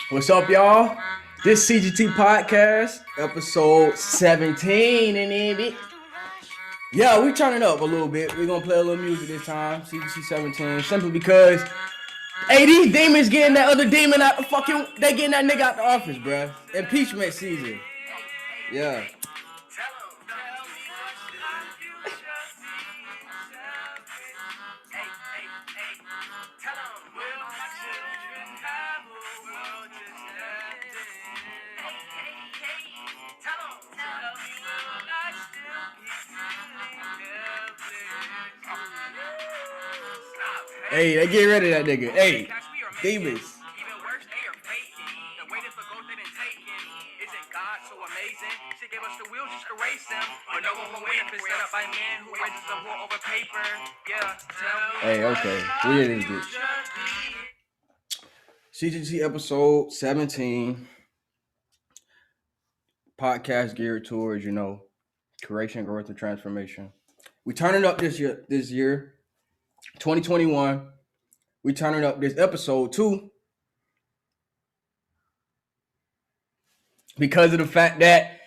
What's up, y'all? This CGT podcast, episode 17, and it. Yeah, we turning up a little bit. We're gonna play a little music this time. CGT 17, simply because, hey, these demons getting that other demon out the fucking. They getting that nigga out the office, bruh. Impeachment season. Yeah. Hey, they get rid of that nigga. Hey, demons. Hey, okay. We in this bitch. CGT episode 17. Podcast geared towards, creation, growth, and transformation. We turning up this year, 2021. We turning up this episode too, because of the fact that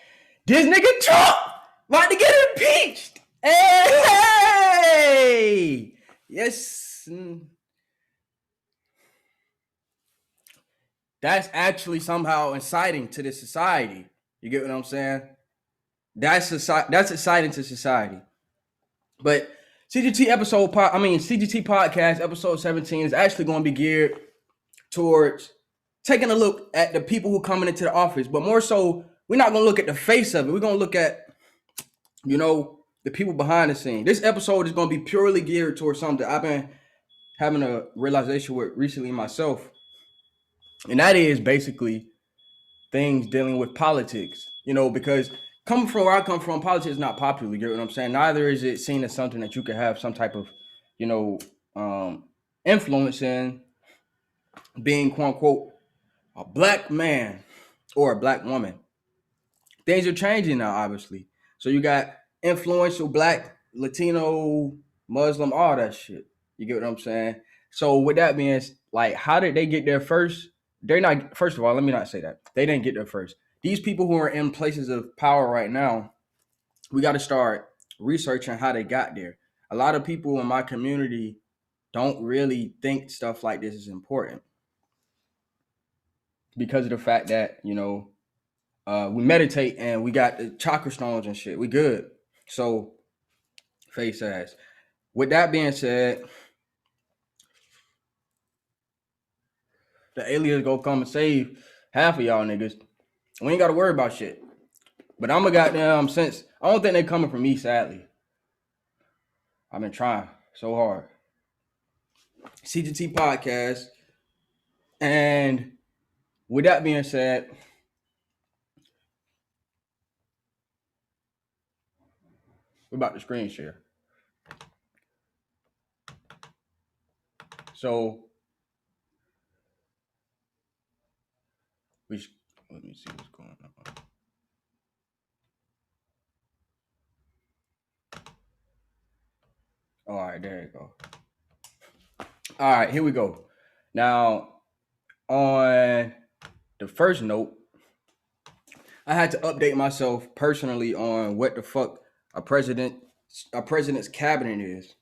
this nigga Trump about to get impeached. Hey! Yes. That's actually somehow inciting to this society. You get what I'm saying? That's exciting to society. But CGT podcast episode 17 is actually going to be geared towards taking a look at the people who coming into the office, but more so, we're not going to look at the face of it. We're going to look at, the people behind the scene. This episode is going to be purely geared towards something I've been having a realization with recently myself. And that is basically things dealing with politics, because coming from where I come from, politics is not popular. You get what I'm saying? Neither is it seen as something that you could have some type of, influence in, being quote unquote a black man or a black woman. Things are changing now, obviously. So you got influential black, Latino, Muslim, all that shit. You get what I'm saying? So with that being, like, how did they get there first? They're not, first of all, let me not say that. They didn't get there first. These people who are in places of power right now, we got to start researching how they got there. A lot of people in my community don't really think stuff like this is important because of the fact that, we meditate and we got the chakra stones and shit. We good. So, face ass. With that being said, the aliens go come and save half of y'all niggas. We ain't got to worry about shit. But I'm a goddamn sense. I don't think they coming from me, sadly. I've been trying so hard. CGT podcast. And with that being said, we're about to screen share. So, let me see what's going on. All right, there you go. All right, here we go. Now, on the first note, I had to update myself personally on what the fuck a president's cabinet is,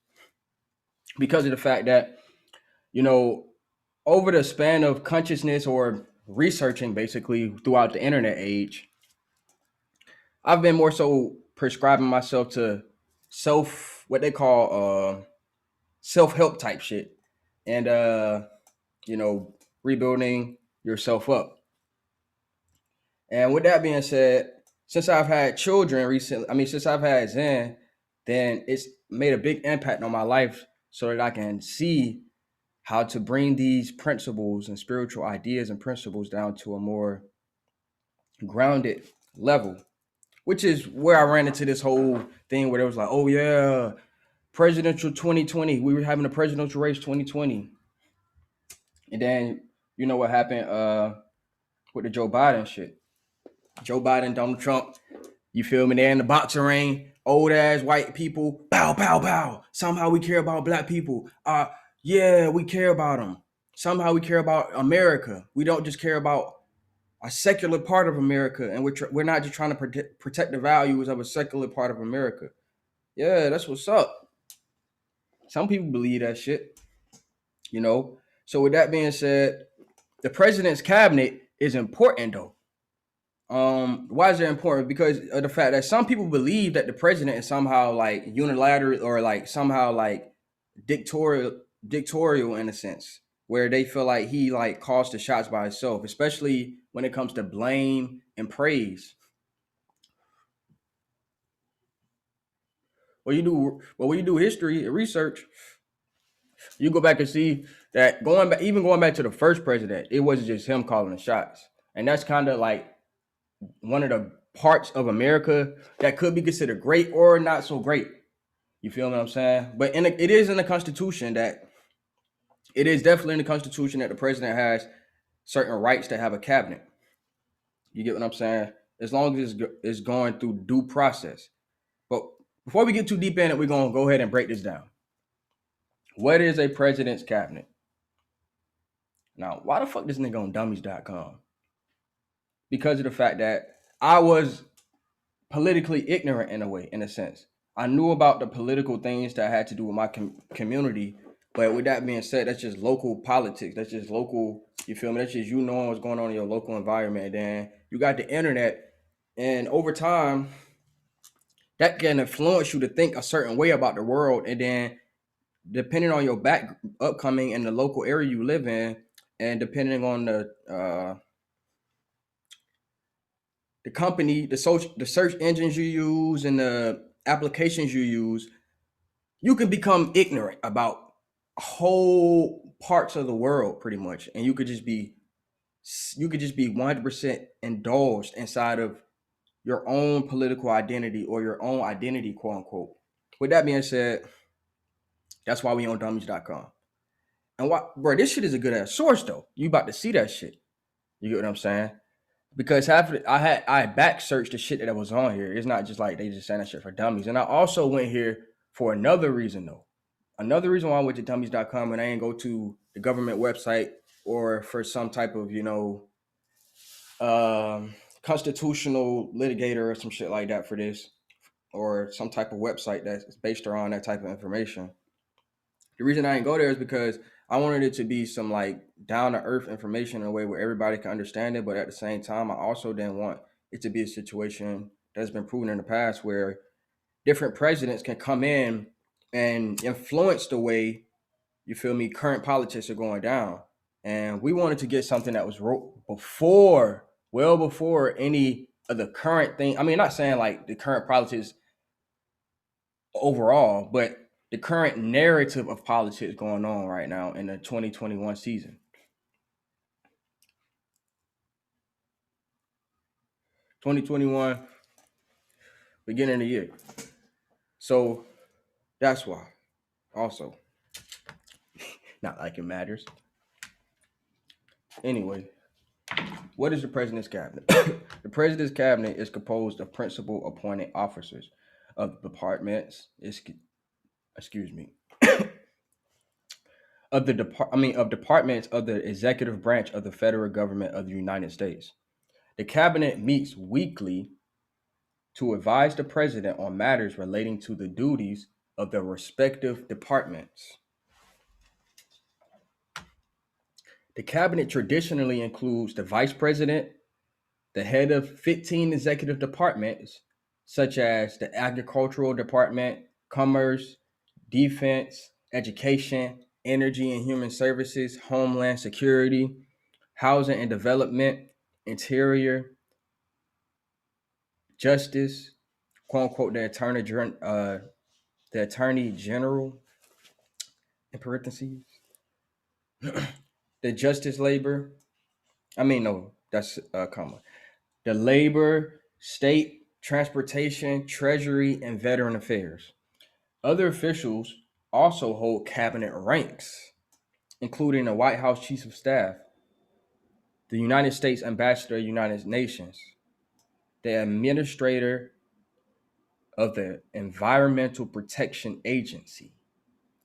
because of the fact that, over the span of consciousness or researching basically throughout the internet age, I've been more so prescribing myself to what they call self-help type shit, and rebuilding yourself up. And with that being said, since I've had children recently, since I've had Zen, then it's made a big impact on my life so that I can see how to bring these principles and spiritual ideas and principles down to a more grounded level, which is where I ran into this whole thing where it was like, oh yeah, presidential 2020. We were having a presidential race 2020. And then, you know what happened with the Joe Biden shit. Joe Biden, Donald Trump, you feel me? They're in the boxing ring, old ass white people, bow, bow, bow. Somehow we care about black people. Yeah, we care about them. Somehow we care about America. We don't just care about a secular part of America, and we're not just trying to protect the values of a secular part of America. Yeah, that's what's up. Some people believe that shit, you know. So with that being said, the president's cabinet is important though. Why is it important? Because of the fact that some people believe that the president is somehow like unilateral or like somehow like dictatorial in a sense, where they feel like he like calls the shots by himself, especially when it comes to blame and praise. When you do history and research, you go back and see that going back to the first president, it wasn't just him calling the shots, and that's kind of like one of the parts of America that could be considered great or not so great. You feel what I'm saying? But it is in the Constitution that it is definitely in the Constitution that the president has certain rights to have a cabinet. You get what I'm saying? As long as it's going through due process. But before we get too deep in it, we're gonna go ahead and break this down. What is a president's cabinet? Now, why the fuck this nigga on dummies.com? Because of the fact that I was politically ignorant in a way, in a sense. I knew about the political things that had to do with my community, but with that being said, that's just local politics. That's just local. You feel me? That's just you knowing what's going on in your local environment. And then you got the internet, and over time, that can influence you to think a certain way about the world. And then, depending on your back upcoming in the local area you live in, and depending on the company, the search engines you use, and the applications you use, you can become ignorant about whole parts of the world pretty much, and you could just be 100% indulged inside of your own political identity or your own identity, quote unquote. With that being said, that's why we on dummies.com. And why, bro, this shit is a good ass source though. You about to see that shit. You get what I'm saying? Because half of it, I back searched the shit that was on here. It's not just like they just saying that shit for dummies. And I also went here for another reason though. Another reason why I went to dummies.com and I didn't go to the government website or for some type of, constitutional litigator or some shit like that for this, or some type of website that's based around that type of information. The reason I didn't go there is because I wanted it to be some like down to earth information in a way where everybody can understand it. But at the same time, I also didn't want it to be a situation that's been proven in the past where different presidents can come in and influence the way, you feel me, current politics are going down. And we wanted to get something that was wrote before, well before any of the current thing. I mean, not saying like the current politics overall, but the current narrative of politics going on right now in the 2021 season. 2021, beginning of the year. So that's why. Also, not like it matters. Anyway, what is the president's cabinet? The president's cabinet is composed of principal appointed officers of departments. Excuse me. Of departments of the executive branch of the federal government of the United States. The cabinet meets weekly to advise the president on matters relating to the duties of the respective departments. The cabinet traditionally includes the vice president, the head of 15 executive departments, such as the agricultural department, commerce, defense, education, energy and human services, homeland security, housing and development, interior, justice, quote unquote, the attorney general, in parentheses, the justice labor. I mean, no, that's a comma. The labor, state, transportation, treasury, and veteran affairs. Other officials also hold cabinet ranks, including the White House Chief of Staff, the United States Ambassador to the United Nations, the Administrator of the Environmental Protection Agency,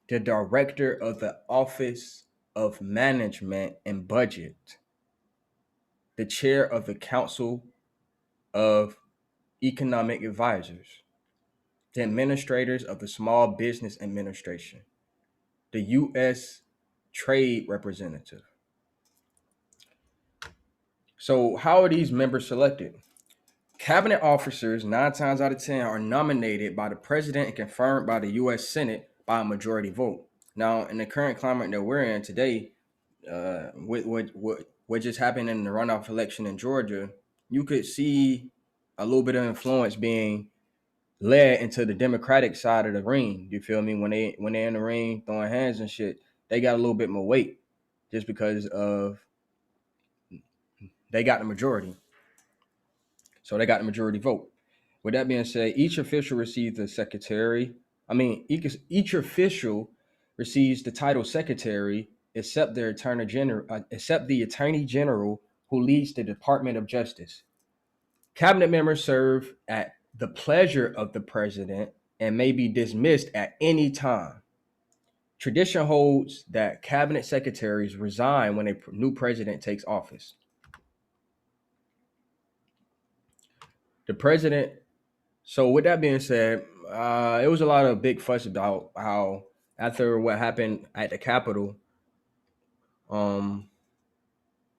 the Director of the Office of Management and Budget, the chair of the Council of Economic Advisors, the administrators of the Small Business Administration, the U.S. Trade Representative. So, how are these members selected? Cabinet officers, 9 times out of 10, are nominated by the president and confirmed by the U.S. Senate by a majority vote. Now, in the current climate that we're in today, with what just happened in the runoff election in Georgia, you could see a little bit of influence being led into the Democratic side of the ring. You feel me? When they're in the ring throwing hands and shit, they got a little bit more weight just because of they got the majority. So they got the majority vote. With that being said, each official receives the secretary. Each official receives the title secretary, except the attorney general who leads the Department of Justice. Cabinet members serve at the pleasure of the president and may be dismissed at any time. Tradition holds that cabinet secretaries resign when a new president takes office. The president. So with that being said, it was a lot of big fuss about how after what happened at the Capitol, um,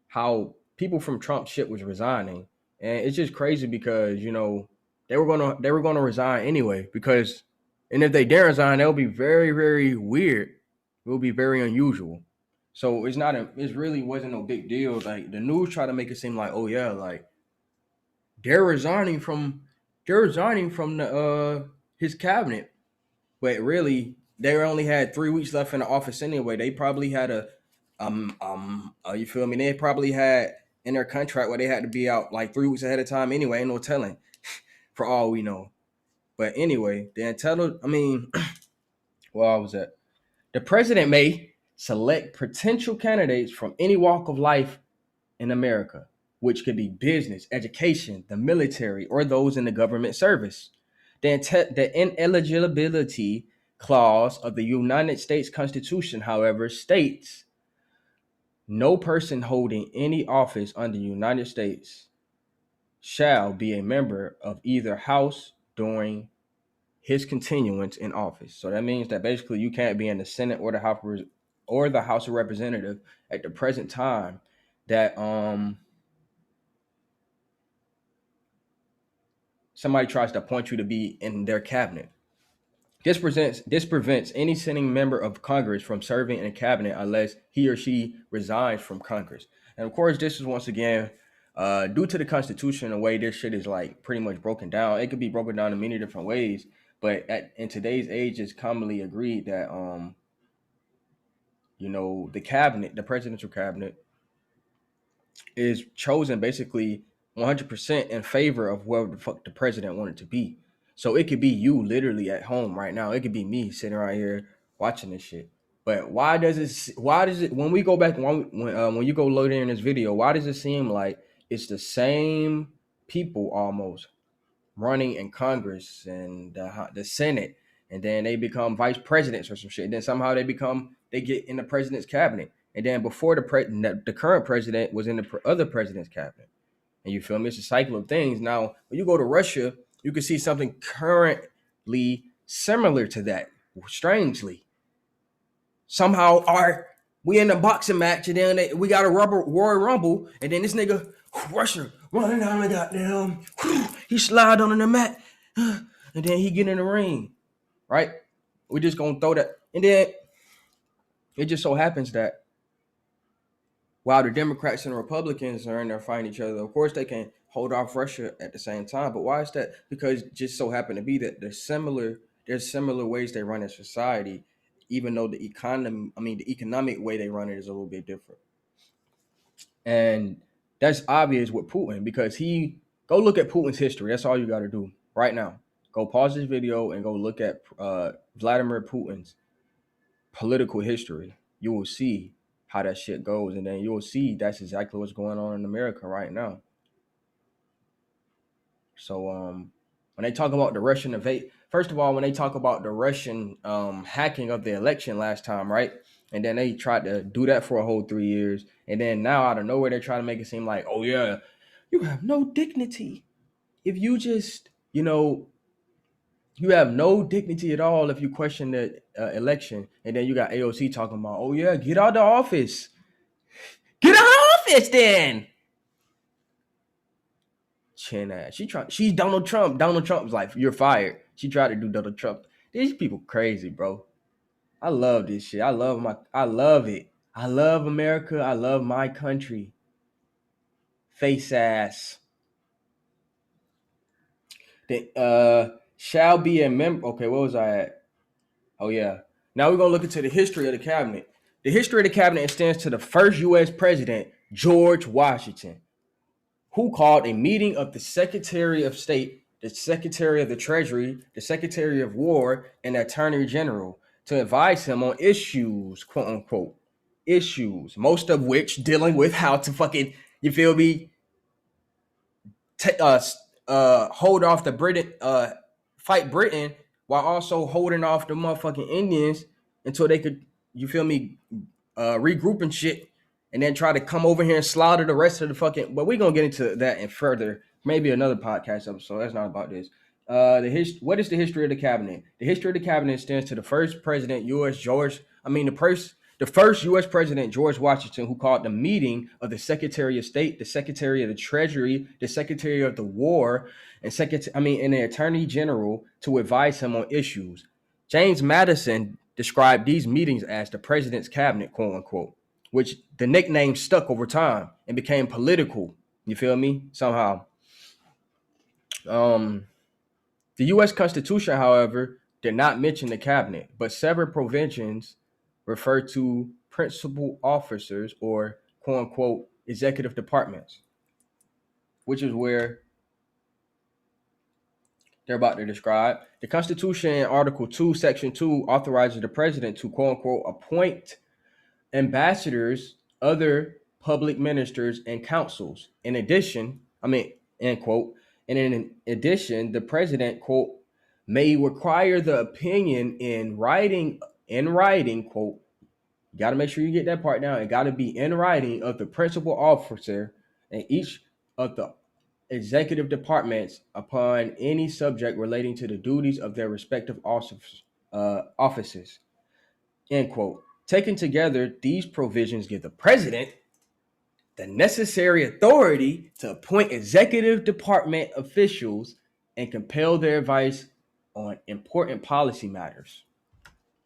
how people from Trump shit was resigning, and it's just crazy because they were gonna resign anyway because, and if they dare resign, that'll be very very weird. It will be very unusual. So it really wasn't no big deal. Like the news tried to make it seem like, oh yeah, like they're resigning from the his cabinet, but really they only had 3 weeks left in the office anyway. They probably had you feel me? They probably had in their contract where they had to be out like 3 weeks ahead of time anyway. Ain't no telling, for all we know. But anyway, the entitled. Well, I was at the president may select potential candidates from any walk of life in America, which could be business, education, the military, or those in the government service. The ineligibility clause of the United States Constitution, however, states no person holding any office under the United States shall be a member of either house during his continuance in office. So that means that basically you can't be in the Senate or the House of Representative at the present time that somebody tries to appoint you to be in their cabinet. This prevents any sitting member of Congress from serving in a cabinet unless he or she resigns from Congress. And of course, this is once again due to the Constitution, the way this shit is like pretty much broken down. It could be broken down in many different ways, but in today's age, it's commonly agreed that the cabinet, the presidential cabinet, is chosen basically 100% in favor of whoever the fuck the president wanted to be. So it could be you literally at home right now. It could be me sitting right here watching this shit. But why does it when we go back when you go load in this video, why does it seem like it's the same people almost running in Congress and the Senate, and then they become vice presidents or some shit. And then somehow they get in the president's cabinet, and then before the current president was in the other president's cabinet. And you feel me? It's a cycle of things. Now, when you go to Russia, you can see something currently similar to that. Strangely, somehow we in a boxing match, and then we got a Royal Rumble, and then this nigga Russia running down the goddamn, he slide on the mat, and then he get in the ring, right? We just gonna throw that, and then it just so happens that while the Democrats and the Republicans are in there fighting each other, of course they can hold off Russia at the same time. But why is that? Because it just so happen to be that there's similar ways they run a society, even though the economic way they run it is a little bit different. And that's obvious with Putin because go look at Putin's history. That's all you got to do right now. Go pause this video and go look at Vladimir Putin's political history. You will see how that shit goes, and then you will see that's exactly what's going on in America right now. So when they talk about the Russian first of all, when they talk about the Russian hacking of the election last time, right? And then they tried to do that for a whole 3 years. And then now out of nowhere, they're trying to make it seem like, oh yeah, you have no dignity if you just, you have no dignity at all if you question the election. And then you got AOC talking about, oh yeah, get out of the office. Get out of the office then. Chin ass. She's Donald Trump. Donald Trump's like, you're fired. She tried to do Donald Trump. These people crazy, bro. I love this shit. I love it. I love America. I love my country. Face ass. Shall be a member. Okay, what was I at? Oh yeah. Now we're gonna look into the history of the cabinet. The history of the cabinet extends to the first U.S. president, George Washington, who called a meeting of the Secretary of State, the Secretary of the Treasury, the Secretary of War, and the Attorney General to advise him on issues, quote unquote, issues, most of which dealing with how to fucking, you feel me, hold off the Britain, fight Britain, while also holding off the motherfucking Indians until they could, you feel me, regroup and shit, and then try to come over here and slaughter the rest of the fucking. But we're gonna get into that and further, maybe another podcast episode. That's not about this. What is the history of the cabinet? The history of the cabinet extends to the first president, the first U.S. president, George Washington, who called the meeting of the Secretary of State, the Secretary of the Treasury, the Secretary of the War, and the Attorney General to advise him on issues. James Madison described these meetings as the president's cabinet, quote unquote, which the nickname stuck over time and became political. You feel me? Somehow. The U.S. Constitution, however, did not mention the cabinet, but several provisions refer to principal officers or quote unquote executive departments, which is where they're about to describe. The Constitution in Article 2, Section 2 authorizes the president to quote unquote appoint ambassadors, other public ministers, and councils. In addition, end quote. And in addition, the president, quote, may require the opinion in writing, quote, you got to make sure you get that part down. It got to be in writing of the principal officer in each of the executive departments upon any subject relating to the duties of their respective offices, end quote. Taken together, these provisions give the president the necessary authority to appoint executive department officials and compel their advice on important policy matters.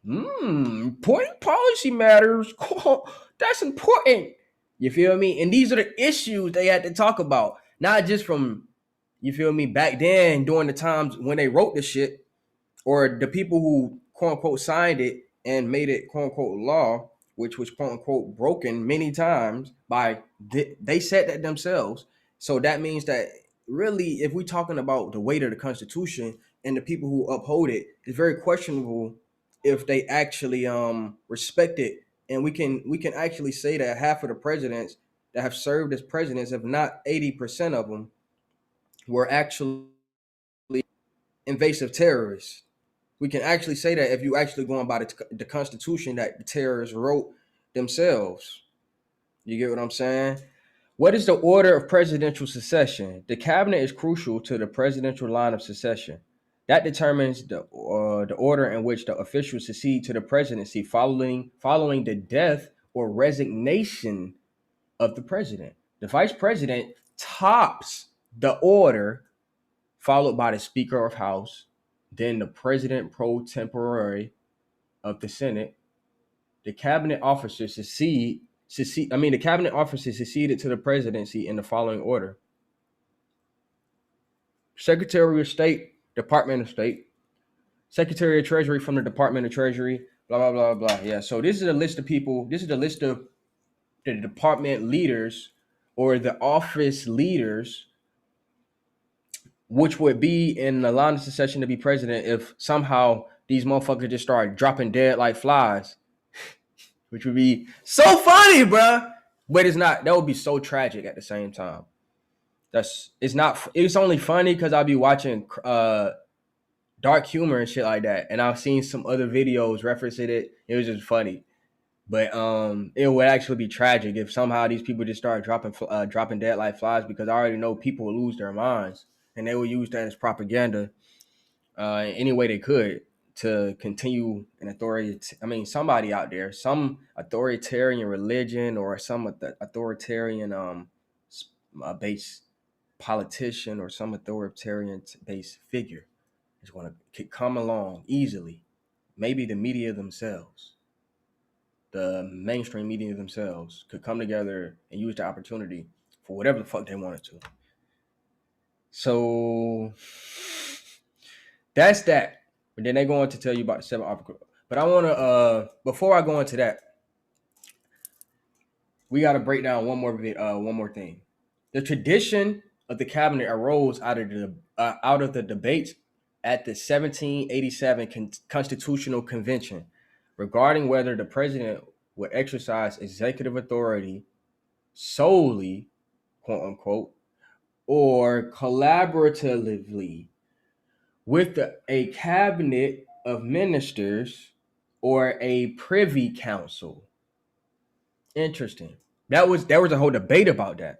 Important policy matters. That's important. You feel me? And these are the issues they had to talk about. Not just from, you feel me, back then during the times when they wrote the shit, or the people who quote unquote signed it and made it quote unquote law, which was quote unquote broken many times by they said that themselves. So that means that really, if we're talking about the weight of the Constitution and the people who uphold it, it's very questionable if they actually respect it. And we can actually say that half of the presidents that have served as presidents, if not 80% of them, were actually invasive terrorists. We can actually say that if you actually going by the Constitution that the terrorists wrote themselves. You get what I'm saying? What is the order of presidential succession? The cabinet is crucial to the presidential line of succession. That determines the order in which the officials succeed to the presidency following the death or resignation of the president. The vice president tops the order, followed by the Speaker of House, then the president pro tempore of the Senate. The cabinet officers succeeded to the presidency in the following order: Secretary of State, Department of State; Secretary of Treasury from the Department of Treasury, blah, blah, blah, blah. Yeah, so this is a list of people. This is the list of the department leaders or the office leaders, which would be in the line of succession to be president if somehow these motherfuckers just start dropping dead like flies, which would be so funny, bruh. But it's not. That would be so tragic at the same time. It's only funny because I'll be watching dark humor and shit like that, and I've seen some other videos referencing it. It was just funny. But it would actually be tragic if somehow these people just start dropping dead like flies, because I already know people will lose their minds and they will use that as propaganda any way they could to continue an somebody out there, some authoritarian religion or some authoritarian based politician or some authoritarian based figure is going to come along easily. Maybe the media themselves, the mainstream media themselves, could come together and use the opportunity for whatever the fuck they wanted to. So that's that. But then they go on to tell you about the 7 article. But I want to before I go into that, we got to break down one more thing. The tradition of the cabinet arose out of the debates at the 1787 Constitutional Convention regarding whether the president would exercise executive authority solely, quote unquote, or collaboratively with a cabinet of ministers or a privy council. Interesting. There was a whole debate about that.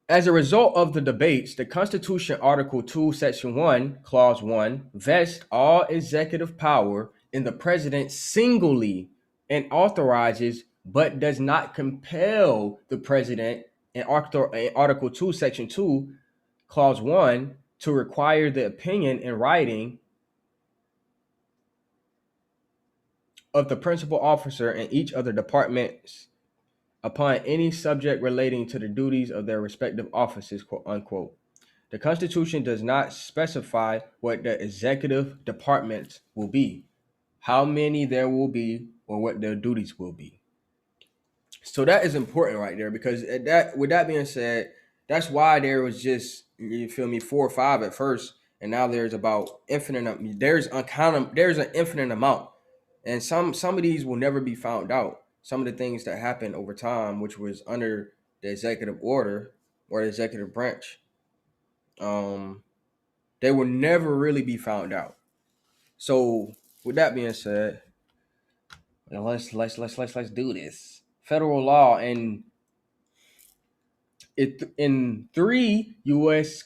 As a result of the debates, the Constitution, Article 2, Section 1, Clause 1, vests all executive power in the president singly and authorizes but does not compel the president in Article 2, Section 2, Clause 1 to require the opinion in writing of the principal officer in each of the departments upon any subject relating to the duties of their respective offices, quote unquote. The Constitution does not specify what the executive departments will be, how many there will be, or what their duties will be. So that is important right there, because with that being said, that's why there was just, you feel me, 4 or 5 at first, and now there's about infinite. There's an infinite amount, and some of these will never be found out. Some of the things that happened over time, which was under the executive order or the executive branch, they will never really be found out. So with that being said, let's do this. Federal law and in 3 U.S.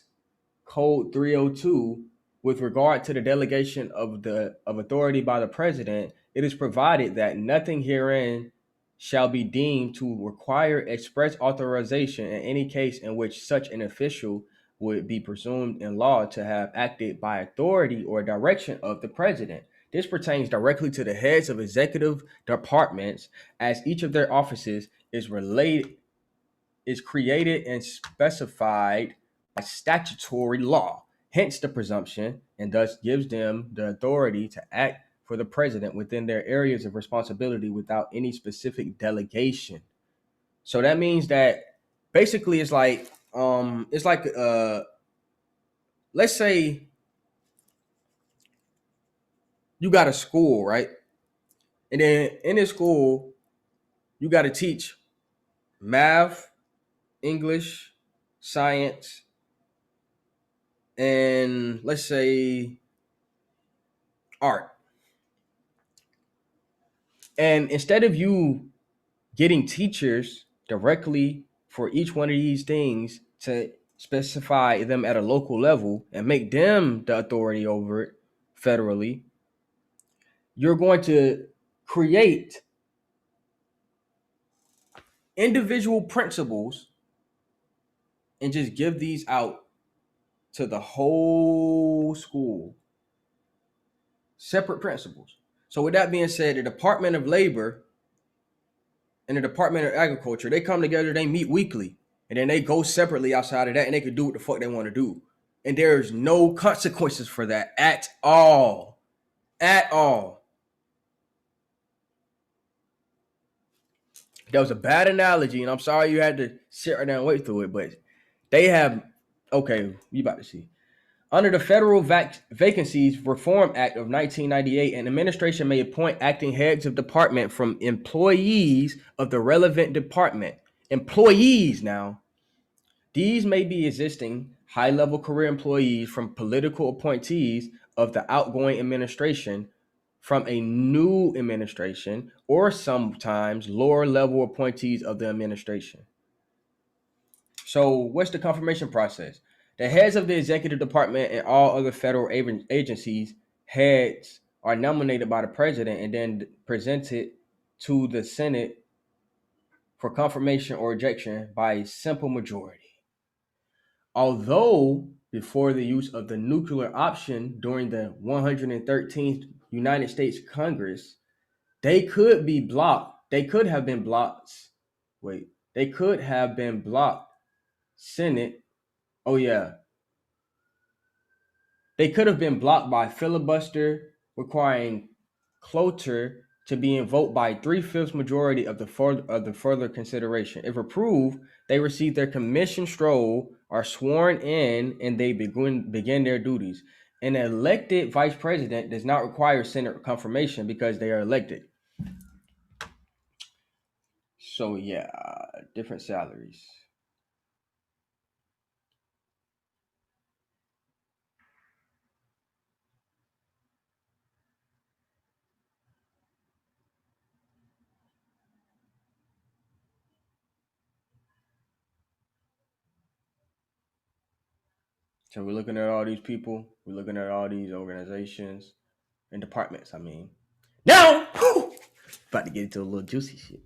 Code 302, with regard to the delegation of authority by the president, it is provided that nothing herein shall be deemed to require express authorization in any case in which such an official would be presumed in law to have acted by authority or direction of the president. This pertains directly to the heads of executive departments, as each of their offices is created and specified by statutory law, hence the presumption, and thus gives them the authority to act for the president within their areas of responsibility without any specific delegation. So that means that basically it's like let's say you got a school, right? And then in this school, you got to teach math, English, science, and let's say art. And instead of you getting teachers directly for each one of these things to specify them at a local level and make them the authority over it federally, you're going to create individual principles and just give these out to the whole school. Separate principles. So with that being said, the Department of Labor and the Department of Agriculture, they come together, they meet weekly, and then they go separately outside of that, and they can do what the fuck they want to do. And there's no consequences for that at all. At all. That was a bad analogy, and I'm sorry you had to sit right down and wait through it, but they have, okay, you about to see. Under the Federal Vacancies Reform Act of 1998, an administration may appoint acting heads of department from employees of the relevant department. Employees now. These may be existing high-level career employees from political appointees of the outgoing administration from a new administration or sometimes lower level appointees of the administration. So what's the confirmation process? The heads of the executive department and all other federal agencies heads are nominated by the president and then presented to the Senate for confirmation or rejection by a simple majority. Although before the use of the nuclear option during the 113th United States Congress, they could be blocked. They could have been blocked. They could have been blocked. Senate. Oh yeah. They could have been blocked by filibuster requiring cloture to be invoked by 3/5 majority of the further consideration. If approved, they receive their commission stroll, are sworn in, and they begin their duties. An elected vice president does not require Senate confirmation because they are elected. So yeah, different salaries. So we're looking at all these people. We're looking at all these organizations and departments. Now, about to get into a little juicy shit.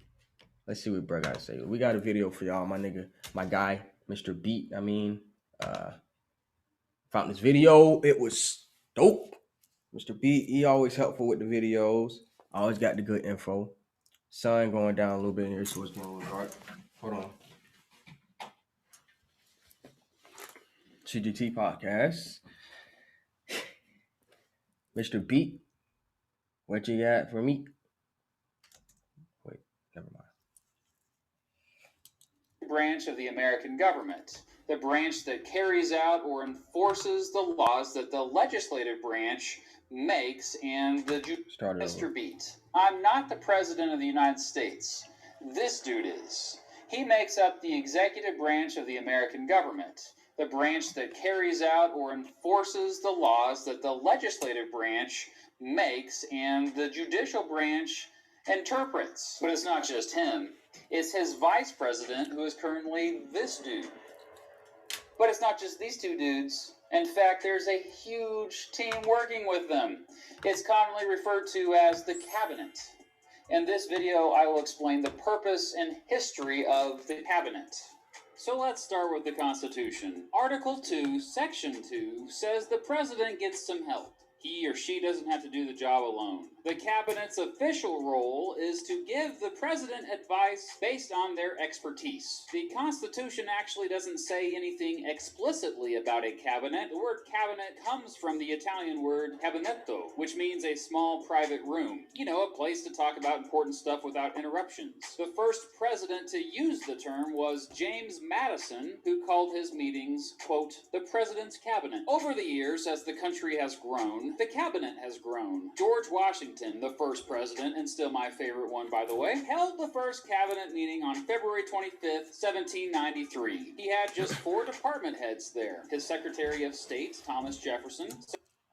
Let's see what bro got to say. We got a video for y'all, my nigga, my guy, Mr. Beat. Found this video. It was dope. Mr. Beat, he always helpful with the videos. Always got the good info. Sun going down a little bit in here, so it's getting a little dark. Hold on. CGT podcast. Mr. Beat, what you got for me? Wait, never mind. Branch of the American government, the branch that carries out or enforces the laws that the legislative branch makes and the Mr. Beat. I'm not the president of the United States. This dude is. He makes up the executive branch of the American government, the branch that carries out or enforces the laws that the legislative branch makes and the judicial branch interprets. But it's not just him. It's his vice president, who is currently this dude. But it's not just these two dudes. In fact, there's a huge team working with them. It's commonly referred to as the cabinet. In this video, I will explain the purpose and history of the cabinet. So let's start with the Constitution. Article 2, Section 2 says the president gets some help. He or she doesn't have to do the job alone. The cabinet's official role is to give the president advice based on their expertise. The Constitution actually doesn't say anything explicitly about a cabinet. The word cabinet comes from the Italian word cabinetto, which means a small private room. You know, a place to talk about important stuff without interruptions. The first president to use the term was James Madison, who called his meetings, quote, the president's cabinet. Over the years, as the country has grown, the cabinet has grown. George Washington, the first president, and still my favorite one, by the way, held the first cabinet meeting on February 25th, 1793. He had just 4 department heads there. His Secretary of State, Thomas Jefferson.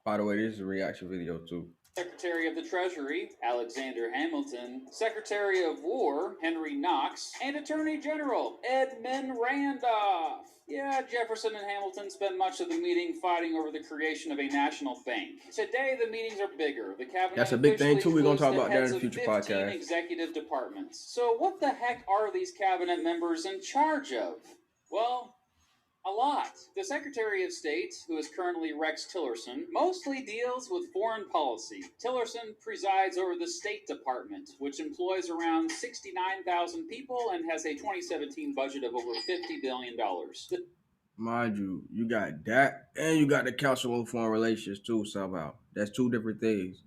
By the way, this is a reaction video, too. Secretary of the Treasury, Alexander Hamilton, Secretary of War, Henry Knox, and Attorney General, Edmund Randolph. Yeah, Jefferson and Hamilton spent much of the meeting fighting over the creation of a national bank. Today, the meetings are bigger. The cabinet That's a big thing, too. We're going to talk about that in the future podcast. Executive departments. So what the heck are these cabinet members in charge of? Well, a lot. The Secretary of State, who is currently Rex Tillerson, mostly deals with foreign policy. Tillerson presides over the State Department, which employs around 69,000 people and has a 2017 budget of over $50 billion. Mind you, you got that, and you got the Council on Foreign Relations, too, somehow. That's 2 different things.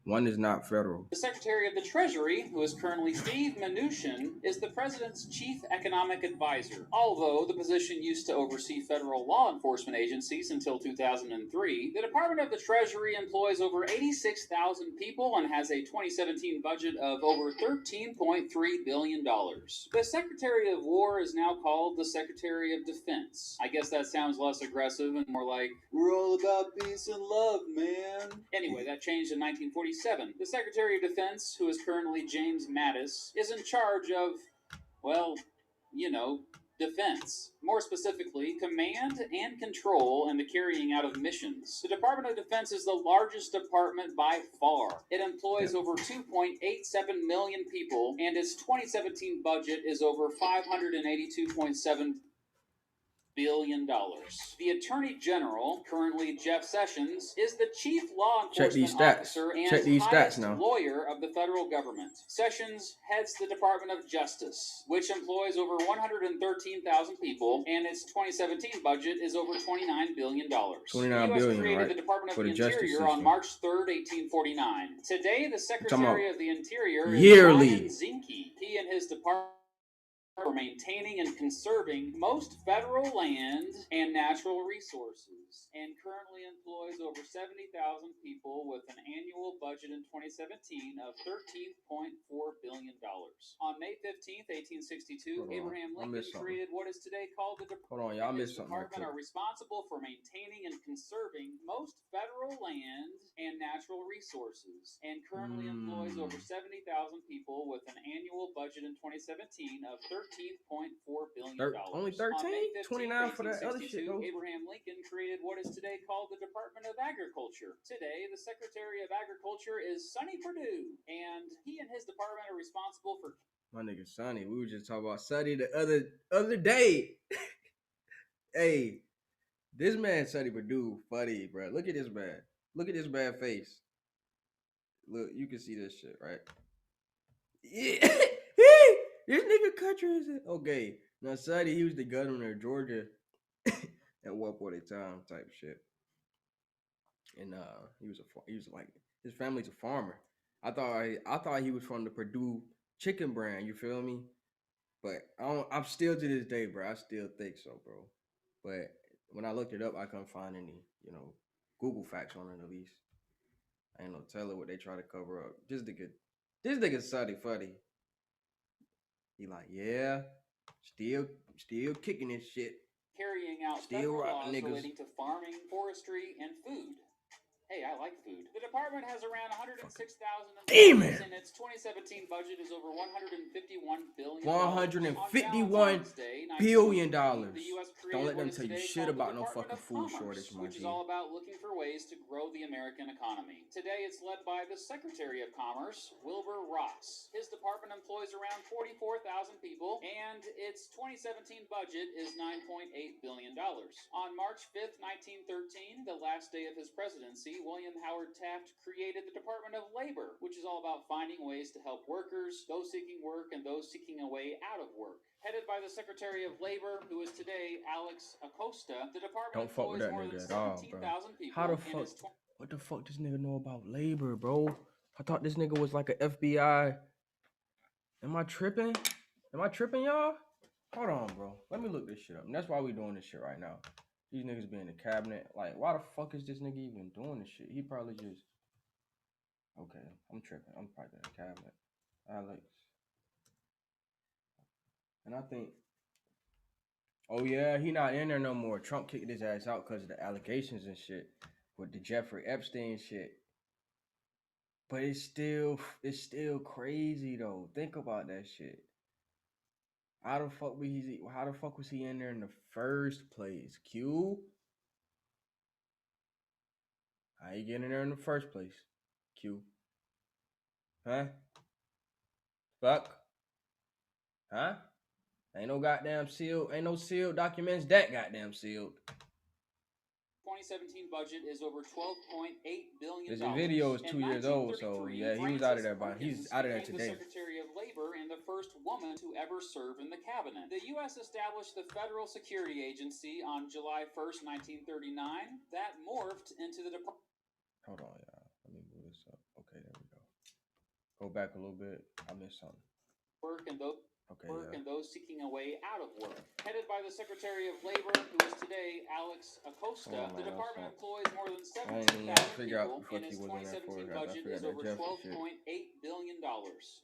One is not federal. The Secretary of the Treasury, who is currently Steve Mnuchin, is the President's chief economic advisor. Although the position used to oversee federal law enforcement agencies until 2003, the Department of the Treasury employs over 86,000 people and has a 2017 budget of over $13.3 billion. The Secretary of War is now called the Secretary of Defense. I guess that sounds less aggressive and more like, we're all about peace and love, man. Anyway, that changed in 1946 1947. The Secretary of Defense, who is currently James Mattis, is in charge of, well, defense. More specifically, command and control and the carrying out of missions. The Department of Defense is the largest department by far. It employs over 2.87 million people, and its 2017 budget is over $582.7 billion. The Attorney General, currently Jeff Sessions, is the chief law enforcement officer and highest lawyer of the federal government. Sessions heads the Department of Justice, which employs over 113,000 people, and its 2017 budget is over $29 billion. $29 billion, created right? the Department For of the the Interior on March 3rd, 1849. Today, the Secretary of the Interior is Ryan Zinke. He and his department for maintaining and conserving most federal land and natural resources, and currently employs over 70,000 people with an annual budget in 2017 of $13.4 billion. On May 15th, 1862, Abraham Lincoln created what is today called the Department. Are responsible for maintaining and conserving most federal land and natural resources, and currently employs over 70,000 people with an annual budget in 2017 of $13.4 billion. Only 13? 29 for that other shit, though. Abraham Lincoln created what is today called the Department of Agriculture. Today, the Secretary of Agriculture is Sonny Perdue, and he and his department are responsible for... My nigga Sonny, we were just talking about Sonny the other day. Hey, this man Sonny Perdue funny, bro. Look at this man. Look at this man's face. Look, you can see this shit, right? Yeah. This nigga country is it? Okay. Now Sonny, he was the governor of Georgia at one point in time, type shit. And he was like, his family's a farmer. I thought he was from the Purdue chicken brand. You feel me? But I'm still to this day, bro. I still think so, bro. But when I looked it up, I couldn't find any, Google facts on it at least. I ain't no telling what they try to cover up. This nigga Sonny funny. He like, yeah, still kicking this shit. Carrying out federal laws relating to farming, forestry, and food. Hey, I like food. The department has around 106,000 employees, and its 2017 budget is over $151 billion. $151 billion. Don't let them tell you shit about no fucking food shortage, my which is all about looking for ways to grow the American economy. Today, it's led by the Secretary of Commerce, Wilbur Ross. His department employs around 44,000 people, and its 2017 budget is $9.8 billion. On March 5th, 1913, the last day of his presidency, William Howard Taft created the Department of Labor, which is all about finding ways to help workers, those seeking work, and those seeking a way out of work. Headed by the Secretary of Labor, who is today Alex Acosta, the department employs more than 17,000 people. How the fuck? What the fuck does nigga know about labor, bro? I thought this nigga was like an FBI. Am I tripping, y'all? Hold on, bro. Let me look this shit up. And that's why we doing this shit right now. These niggas be in the cabinet. Like, why the fuck is this nigga even doing this shit? He probably just... Okay, I'm tripping. I'm probably in the cabinet. Alex. And I think... Oh, yeah, he not in there no more. Trump kicked his ass out because of the allegations and shit. With the Jeffrey Epstein shit. But it's still crazy, though. Think about that shit. How the fuck was he in there in the first place? Q? How you getting in there in the first place? Q? Huh? Fuck? Huh? Ain't no goddamn sealed, ain't no sealed documents that goddamn sealed. 2017 budget is over $12.8 billion. This video is 2 years old, so yeah, he was out of there, but he's out of there today. The Secretary of Labor and the first woman to ever serve in the cabinet. The U.S. established the Federal Security Agency on July 1st, 1939. That morphed into the Department. Hold on, y'all. Let me move this up. Okay, there we go. Go back a little bit. I missed something. Work and those work and those seeking a way out of work. Headed by the Secretary of Labor, who is today Alex Acosta, the department employs more than 17,000 people, and its 2017 budget is over $12.8 billion.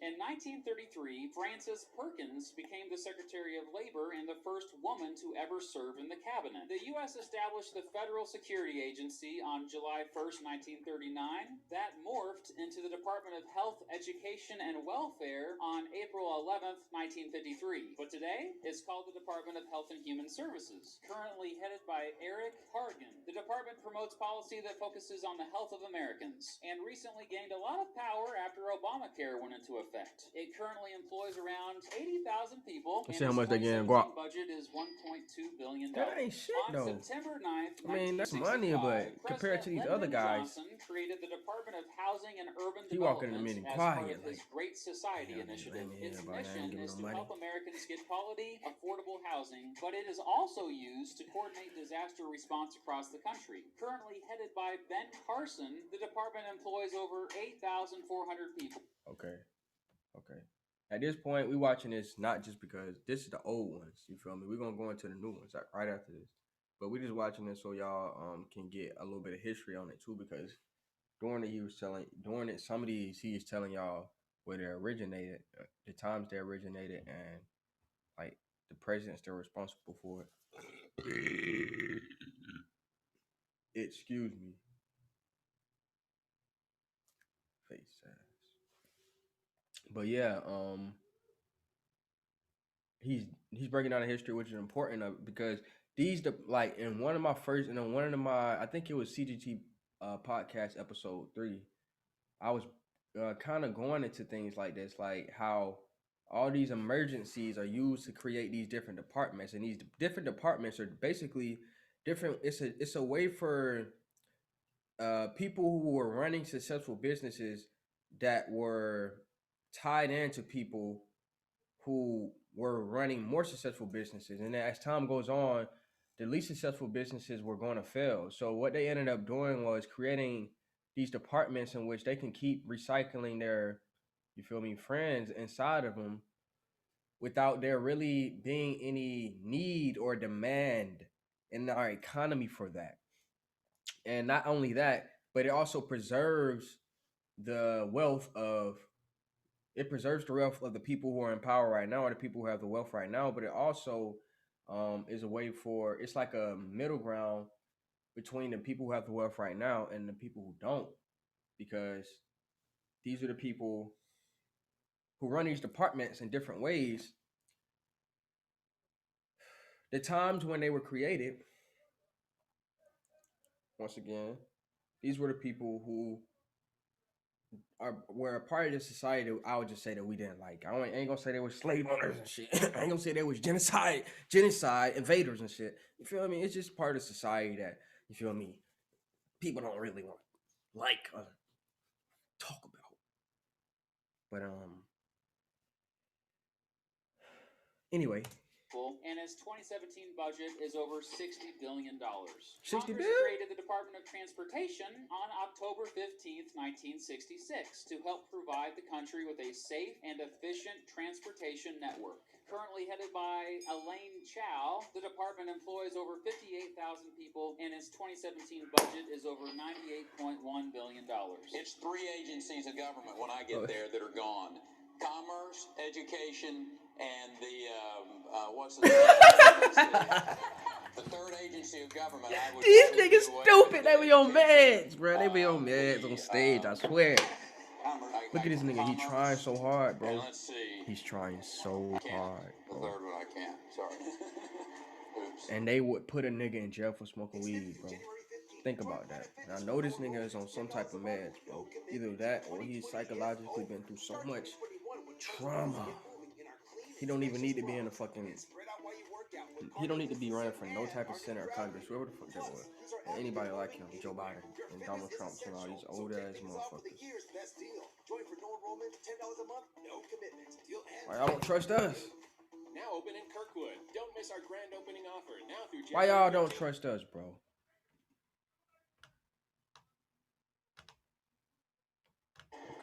In 1933, Frances Perkins became the Secretary of Labor and the first woman to ever serve in the cabinet. The U.S. established the Federal Security Agency on July 1st, 1939. That morphed into the Department of Health, Education, and Welfare on April 11th, 1953. But today, it's called the Department of Health and Human Services, currently headed by Eric Hargan. The department promotes policy that focuses on the health of Americans, and recently gained a lot of power after Obamacare went into effect. It currently employs around 80,000 people, and its 2017 budget is $1.2 billion. That ain't shit, though. On September 9th, I mean, that's money, but compared to these other guys, Johnson created the Department of Housing and Urban he walking in the Development meeting as part quiet, of his Great Society initiative. Its mission is to help Americans get quality, affordable housing, but it is also used to coordinate disaster response across the country. Currently headed by Ben Carson, the department employs over 8,400 people. Okay. At this point, we watching this not just because this is the old ones. You feel me? We're gonna go into the new ones right after this. But we just watching this so y'all can get a little bit of history on it too, because during some of these he is telling y'all where they originated, the times they originated, and like the presidents they're responsible for it. Excuse me. Face ass. But yeah, he's breaking down the history, which is important because these in one of my I think it was CGT podcast episode 3, I was kind of going into things like this, like how all these emergencies are used to create these different departments, and these different departments are basically different. It's a way for people who were running successful businesses that were tied into people who were running more successful businesses, and as time goes on, the least successful businesses were going to fail. So what they ended up doing was creating these departments in which they can keep recycling their, you feel me, friends inside of them without there really being any need or demand in our economy for that. And not only that, but it also preserves the wealth of the people who are in power right now, or the people who have the wealth right now. But it also is a way for, it's like a middle ground between the people who have the wealth right now and the people who don't, because these are the people who run these departments in different ways. The times when they were created, once again, these were the people who were a part of the society that I would just say that we didn't like. I ain't gonna say they were slave owners and shit. I ain't gonna say they was genocide, invaders and shit. You feel me? It's just part of society that, you feel me, people don't really want to like or talk about. But anyway. And its 2017 budget is over $60 billion. 60 Congress created the Department of Transportation on October 15th, 1966, to help provide the country with a safe and efficient transportation network. Currently headed by Elaine Chao, the department employs over 58,000 people, and its 2017 budget is over $98.1 billion. It's 3 agencies of government when I get there that are gone: commerce, education, and the what's the third agency of government. These niggas stupid. They be on meds, bro. They be on meds on stage, I swear. Look at this nigga. He trying so hard, bro. Let's see. He's trying so hard, bro. The third one I can't. Sorry. Oops. And they would put a nigga in jail for smoking weed, bro. Think about that. Now, I know this nigga is on some type of meds, bro. Either that or he's psychologically been through so much trauma. He don't even need to be in a fucking... He don't need to be running for no type of Senate or Congress, whoever the fuck that was. And anybody like him, Joe Biden and Donald Trump and all these old ass motherfuckers. Why y'all don't trust us? Now open in Kirkwood. Don't miss our grand opening offer. Now through Why y'all don't trust us, bro?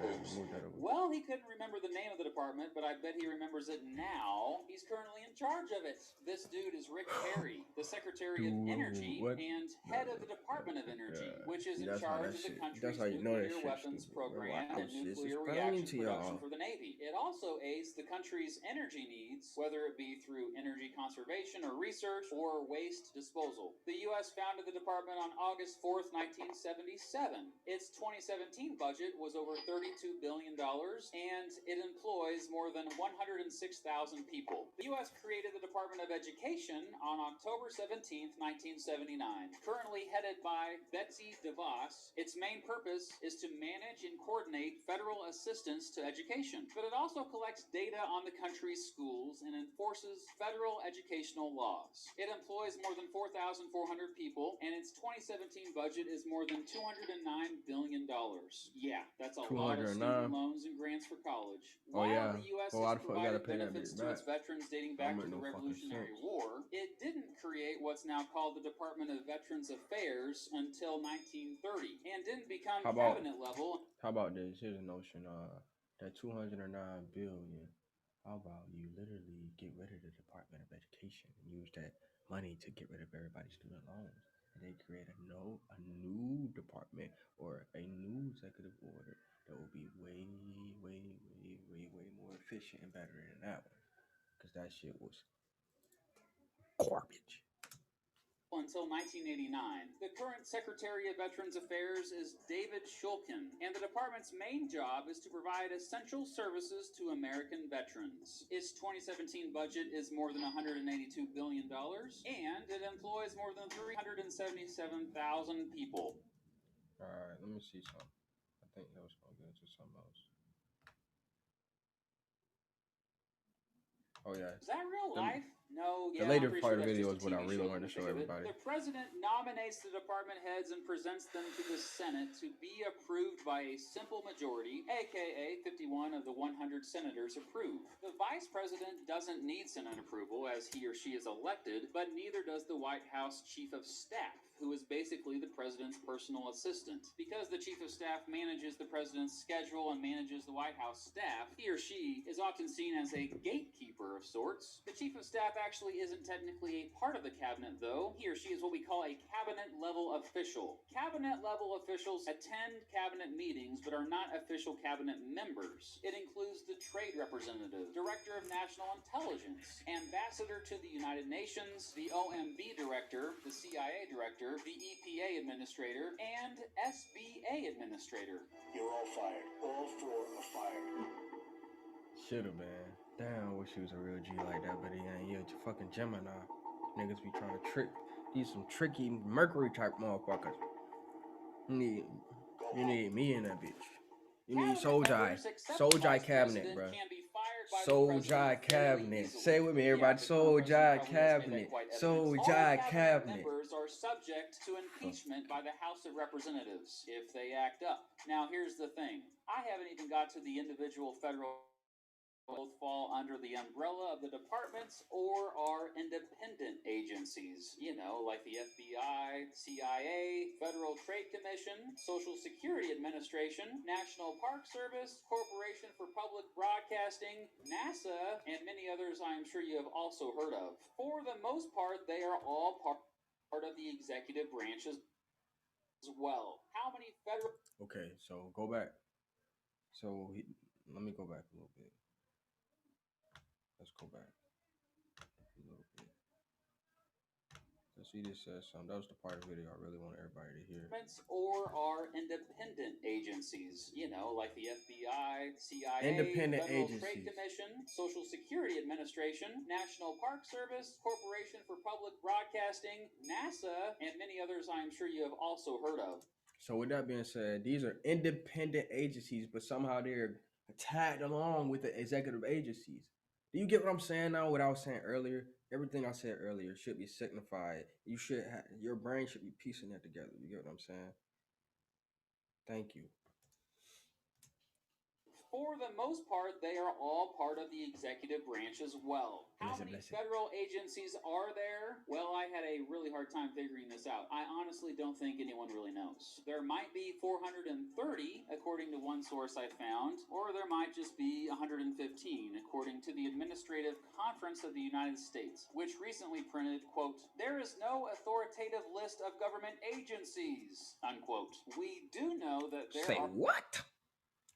Oops. Well, he couldn't remember the name of the department, but I bet he remembers it now. He's currently in charge of it. This dude is Rick Perry, the Secretary of Energy and head of the Department of Energy, which is in charge of the country's nuclear weapons program and nuclear reaction production for the Navy. It also aids the country's energy needs, whether it be through energy conservation or research or waste disposal. The U.S. founded the department on August 4th, 1977. Its 2017 budget was over $32 billion, and it employs more than 106,000 people. The U.S. created the Department of Education on October 17th, 1979. Currently headed by Betsy DeVos, its main purpose is to manage and coordinate federal assistance to education, but it also collects data on the country's schools and enforces federal educational laws. It employs more than 4,400 people, and its 2017 budget is more than $209 billion. Yeah, that's a lot of student loans and grants for college. While the U.S. has provided benefits to its veterans dating back to the Revolutionary War, it didn't create what's now called the Department of Veterans Affairs until 1930, and didn't become cabinet level. How about this? Here's a notion. That $209 billion. How about you literally get rid of the Department of Education and use that money to get rid of everybody's student loans, and they create a new department or a new executive order that will be way more efficient and better than that one, because that shit was garbage. Until 1989. The current Secretary of Veterans Affairs is David Shulkin, and the department's main job is to provide essential services to American veterans. Its 2017 budget is more than $182 billion, and it employs more than 377,000 people. All right, let me see something. I think that was going to get into something else. Oh, yeah. Is that real life? No, yeah. The later part of the video is what I really wanted to show everybody. The president nominates the department heads and presents them to the Senate to be approved by a simple majority, aka 51 of the 100 senators approve. The vice president doesn't need Senate approval as he or she is elected, but neither does the White House chief of staff, who is basically the president's personal assistant. Because the chief of staff manages the president's schedule and manages the White House staff, he or she is often seen as a gatekeeper of sorts. The chief of staff actually isn't technically a part of the cabinet, though. He or she is what we call a cabinet-level official. Cabinet-level officials attend cabinet meetings but are not official cabinet members. It includes the trade representative, director of national intelligence, ambassador to the United Nations, the OMB director, the CIA director, the EPA administrator, and SBA administrator. You're all fired. All four are fired. Should've been. Damn, I wish he was a real G like that, but he ain't. He a fucking Gemini. Niggas be trying to trick. These some tricky Mercury type motherfuckers. You need me in that bitch. You need Soulja cabinet, bro. Soulja cabinet. Say it with me, everybody. Soulja cabinet. Soulja cabinet. Members are subject to impeachment by the House of Representatives if they act up. Now, here's the thing. I haven't even got to the individual federal. Both fall under the umbrella of the departments or are independent agencies, like the FBI, CIA, Federal Trade Commission, Social Security Administration, National Park Service, Corporation for Public Broadcasting, NASA, and many others I am sure you have also heard of. For the most part, they are all part of the executive branch as well. How many federal... Okay, so go back. Let me go back a little bit. Let's go back a little bit. Let's see, this says something. That was the part of the video I really want everybody to hear. Or are independent agencies, like the FBI, CIA, independent Federal agencies. Trade Commission, Social Security Administration, National Park Service, Corporation for Public Broadcasting, NASA, and many others I am sure you have also heard of. So with that being said, these are independent agencies, but somehow they're tagged along with the executive agencies. Do you get what I'm saying now? What I was saying earlier, everything I said earlier should be signified. Your brain should be piecing that together. You get what I'm saying? Thank you. for the most part, they are all part of the executive branch as well. How many federal agencies are there? Well, I had a really hard time figuring this out. I honestly don't think anyone really knows. There might be 430, according to one source I found, or there might just be 115, according to the Administrative Conference of the United States, which recently printed, quote, "There is no authoritative list of government agencies," unquote. We do know that there are... What?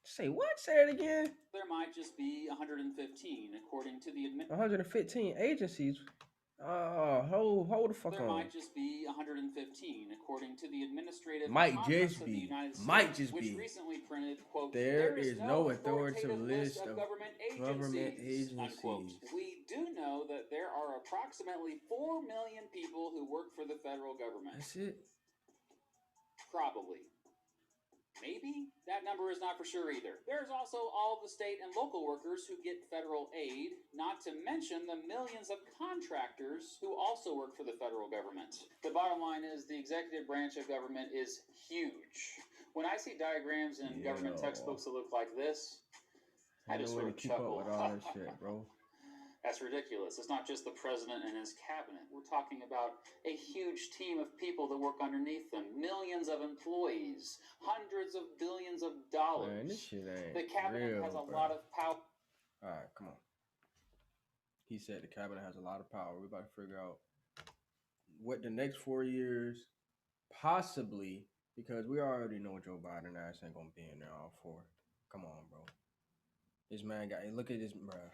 Say what? Say it again. There might just be 115, according to the 115 agencies. Hold the fuck on. There might just be 115, according to the Administrative Might Conference just of the be. United States, Might just which be. recently printed, quote, There is no authoritative list of government agencies, unquote. We do know that there are approximately 4 million people who work for the federal government. That's it. Probably. Maybe? That number is not for sure either. There's also all the state and local workers who get federal aid, not to mention the millions of contractors who also work for the federal government. The bottom line is the executive branch of government is huge. When I see diagrams in government textbooks that look like this, I just sort of chuckle. Keep up with all this shit, bro. That's ridiculous. It's not just the president and his cabinet. We're talking about a huge team of people that work underneath them, millions of employees, hundreds of billions of dollars. Man, this shit ain't the cabinet real, has a bro. lot of power. All right, come on. He said the cabinet has a lot of power. We're about to figure out what the next 4 years, possibly, because we already know Joe Biden ass ain't gonna be in there all 4. Come on, bro. This man got, look at this, bro.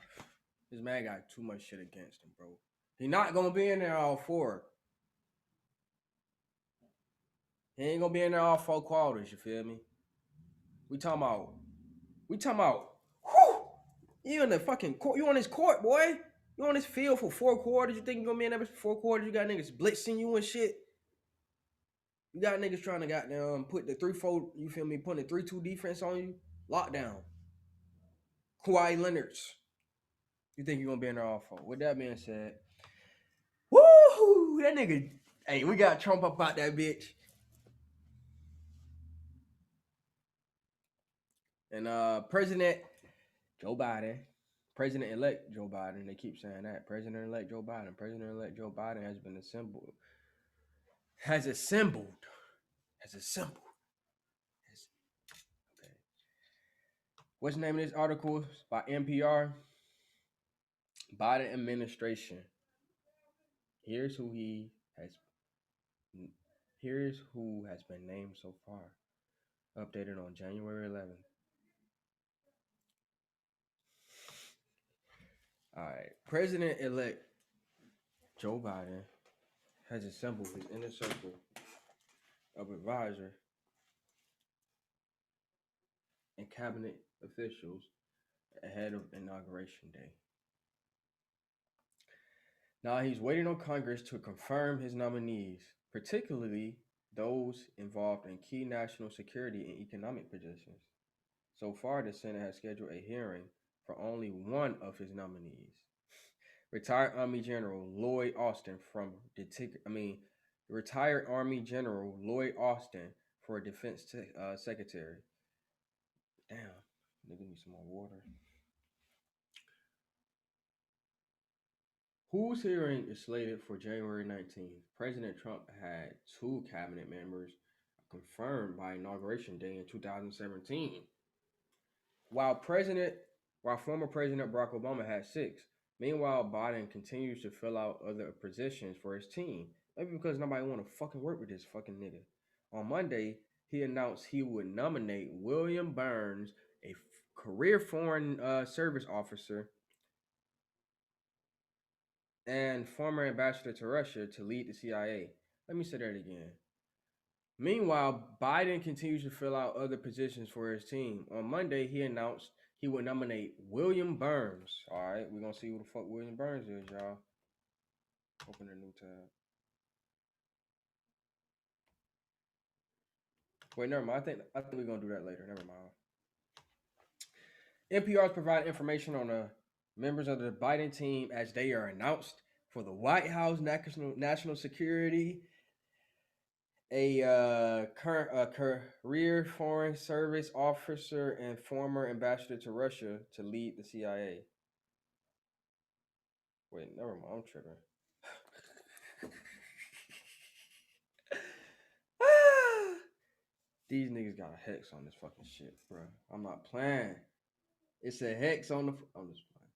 This man got too much shit against him, bro. He not gonna be in there all 4. He ain't gonna be in there all 4 quarters, you feel me? We talking about, whew, you in the fucking court, you on this court, boy. You on this field for 4 quarters, you think you gonna be in there for 4 quarters, you got niggas blitzing you and shit. You got niggas trying to goddamn put the 3-4, you feel me, putting the 3-2 defense on you. Lockdown. Kawhi Leonard's. You think you're gonna be in there all 4. With that being said, woo, that nigga, hey, we got Trump up out that bitch. And President Joe Biden, President-elect Joe Biden, they keep saying that. President-elect Joe Biden has been assembled. Okay. What's the name of this article? It's by NPR. Biden administration. Here's who has been named so far. Updated on January 11th. All right. President-elect Joe Biden has assembled his inner circle of advisors and cabinet officials ahead of Inauguration Day. Now he's waiting on Congress to confirm his nominees, particularly those involved in key national security and economic positions. So far, the Senate has scheduled a hearing for only one of his nominees, retired Army General Lloyd Austin for a defense secretary. Damn, nigga need some more water. Whose hearing is slated for January 19th? President Trump had 2 cabinet members confirmed by Inauguration Day in 2017, while former President Barack Obama had 6. Meanwhile, Biden continues to fill out other positions for his team, maybe because nobody want to fucking work with this fucking nigga. On Monday, he announced he would nominate William Burns, a career foreign service officer and former ambassador to Russia, to lead the CIA. Let me say that again. Meanwhile, Biden continues to fill out other positions for his team. On Monday, he announced he would nominate William Burns. All right, we're going to see who the fuck William Burns is, y'all. Open a new tab. Wait, never mind. I think we're going to do that later. Never mind. NPR's provided information on the members of the Biden team as they are announced for the White House, national security, a career foreign service officer and former ambassador to Russia to lead the CIA. Wait, never mind. I'm tripping. These niggas got a hex on this fucking shit, bro. I'm not playing. It's a hex on the. I'm just playing.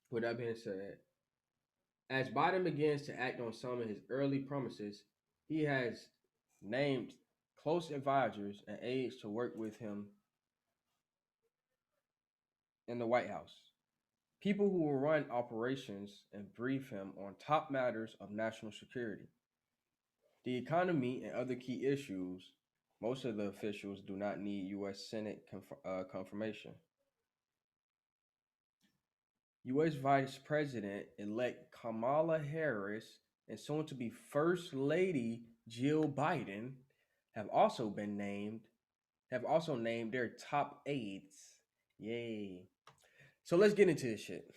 With that being said, as Biden begins to act on some of his early promises, he has named close advisors and aides to work with him in the White House. People who will run operations and brief him on top matters of national security, the economy, and other key issues. Most of the officials do not need U.S. Senate confirmation. U.S. Vice President elect Kamala Harris and soon to be First Lady Jill Biden have also named their top aides. Yay. So let's get into this shit.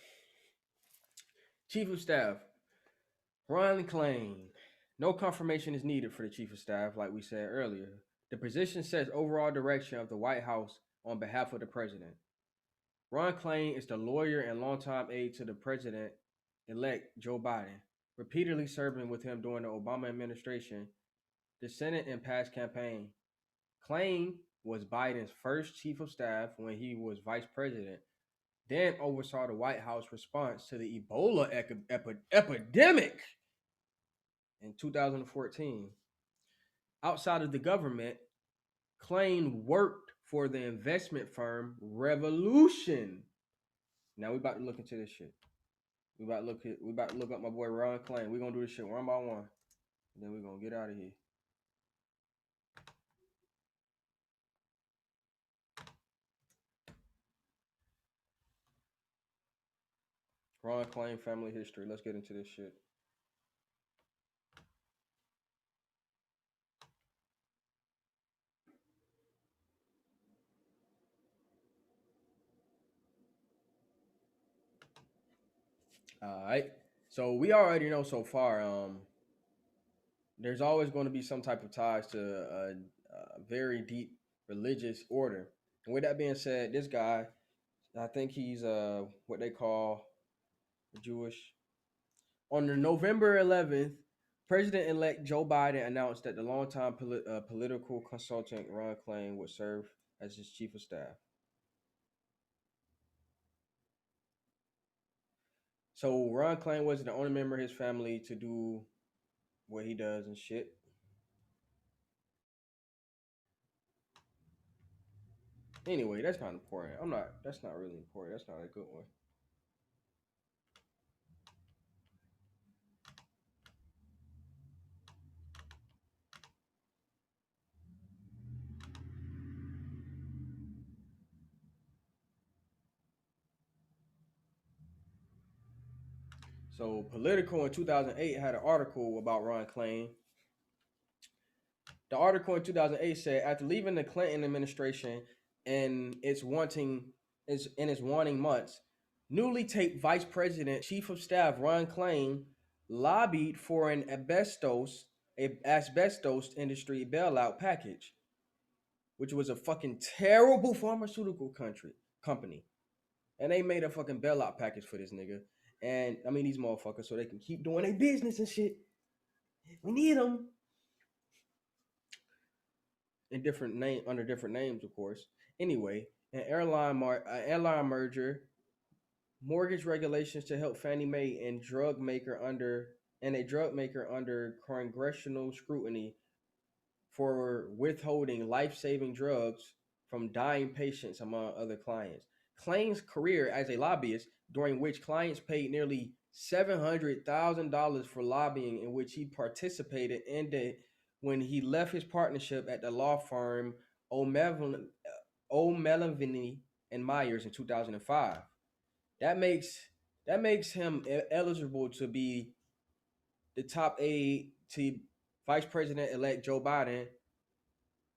Chief of Staff, Ron Klain. No confirmation is needed for the Chief of Staff, like we said earlier. The position sets overall direction of the White House on behalf of the president. Ron Klain is the lawyer and longtime aide to the president-elect Joe Biden, repeatedly serving with him during the Obama administration, the Senate, and past campaign. Klain was Biden's first chief of staff when he was vice president, then oversaw the White House response to the Ebola epidemic in 2014. Outside of the government, Klain worked for the investment firm Revolution. Now we about to look into this shit. We about to look up my boy Ron Klain. We're gonna do this shit one by one. And then we're gonna get out of here. Ron Klain family history. Let's get into this shit. All right. So we already know so far. There's always going to be some type of ties to a very deep religious order. And with that being said, this guy, I think he's what they call Jewish. On the November 11th, President-elect Joe Biden announced that the longtime political consultant Ron Klain would serve as his chief of staff. So Ron Klain wasn't the only member of his family to do what he does and shit. Anyway, that's not important. That's not really important. That's not a good one. So Politico in 2008 had an article about Ron Klain. The article in 2008 said, after leaving the Clinton administration in its waning months, newly taped Vice President Chief of Staff Ron Klain lobbied for an asbestos industry bailout package, which was a fucking terrible pharmaceutical company. And they made a fucking bailout package for this nigga. And I mean, these motherfuckers, so they can keep doing their business and shit. We need them. In under different names, of course. Anyway, an airline merger, mortgage regulations to help Fannie Mae and a drug maker under congressional scrutiny for withholding life-saving drugs from dying patients, among other clients. Klain's career as a lobbyist, during which clients paid nearly $700,000 for lobbying in which he participated, ended when he left his partnership at the law firm O'Melveny and Myers in 2005. That makes him eligible to be the top aide to Vice President-elect Joe Biden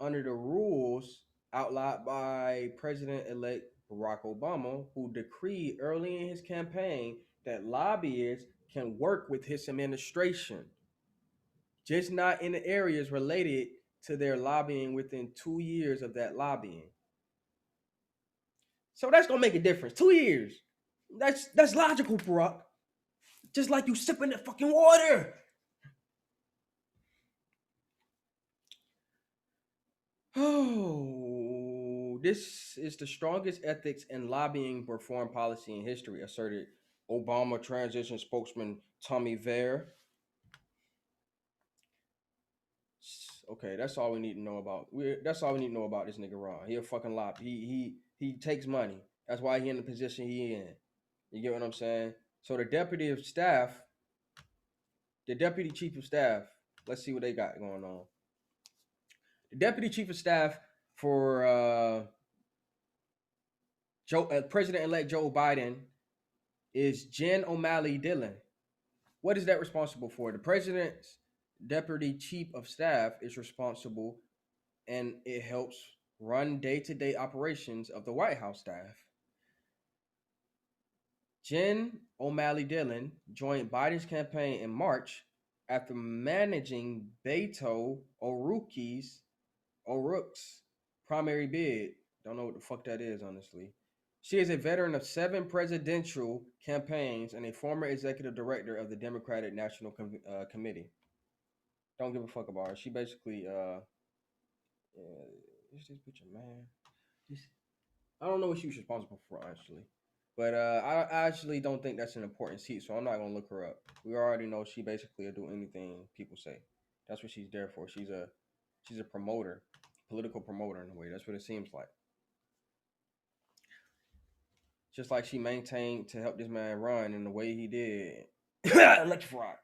under the rules outlined by President-elect Barack Obama, who decreed early in his campaign that lobbyists can work with his administration. just not in the areas related to their lobbying within 2 years of that lobbying. So that's gonna make a difference. 2 years. That's logical, Barack. Just like you sipping that fucking water. Oh, this is the strongest ethics and lobbying reform policy in history, asserted Obama transition spokesman Tommy Vare. Okay, that's all we need to know about. That's all we need to know about this nigga Ron. He a fucking lobby. He takes money. That's why he in the position he in. You get what I'm saying? So the deputy chief of staff. Let's see what they got going on. The deputy chief of staff for President-elect Joe Biden is Jen O'Malley Dillon. What is that responsible for? The president's deputy chief of staff is responsible, and it helps run day-to-day operations of the White House staff. Jen O'Malley Dillon joined Biden's campaign in March after managing Beto O'Rourke's primary bid. Don't know what the fuck that is, honestly. She is a veteran of 7 presidential campaigns and a former executive director of the Democratic National Committee. Don't give a fuck about her. She basically, is this bitch a man? I don't know what she was responsible for, actually. But I actually don't think that's an important seat, so I'm not gonna look her up. We already know she basically will do anything people say. That's what she's there for. She's a promoter, political promoter in a way. That's what it seems like. Just like she maintained to help this man run in the way he did. Electrified.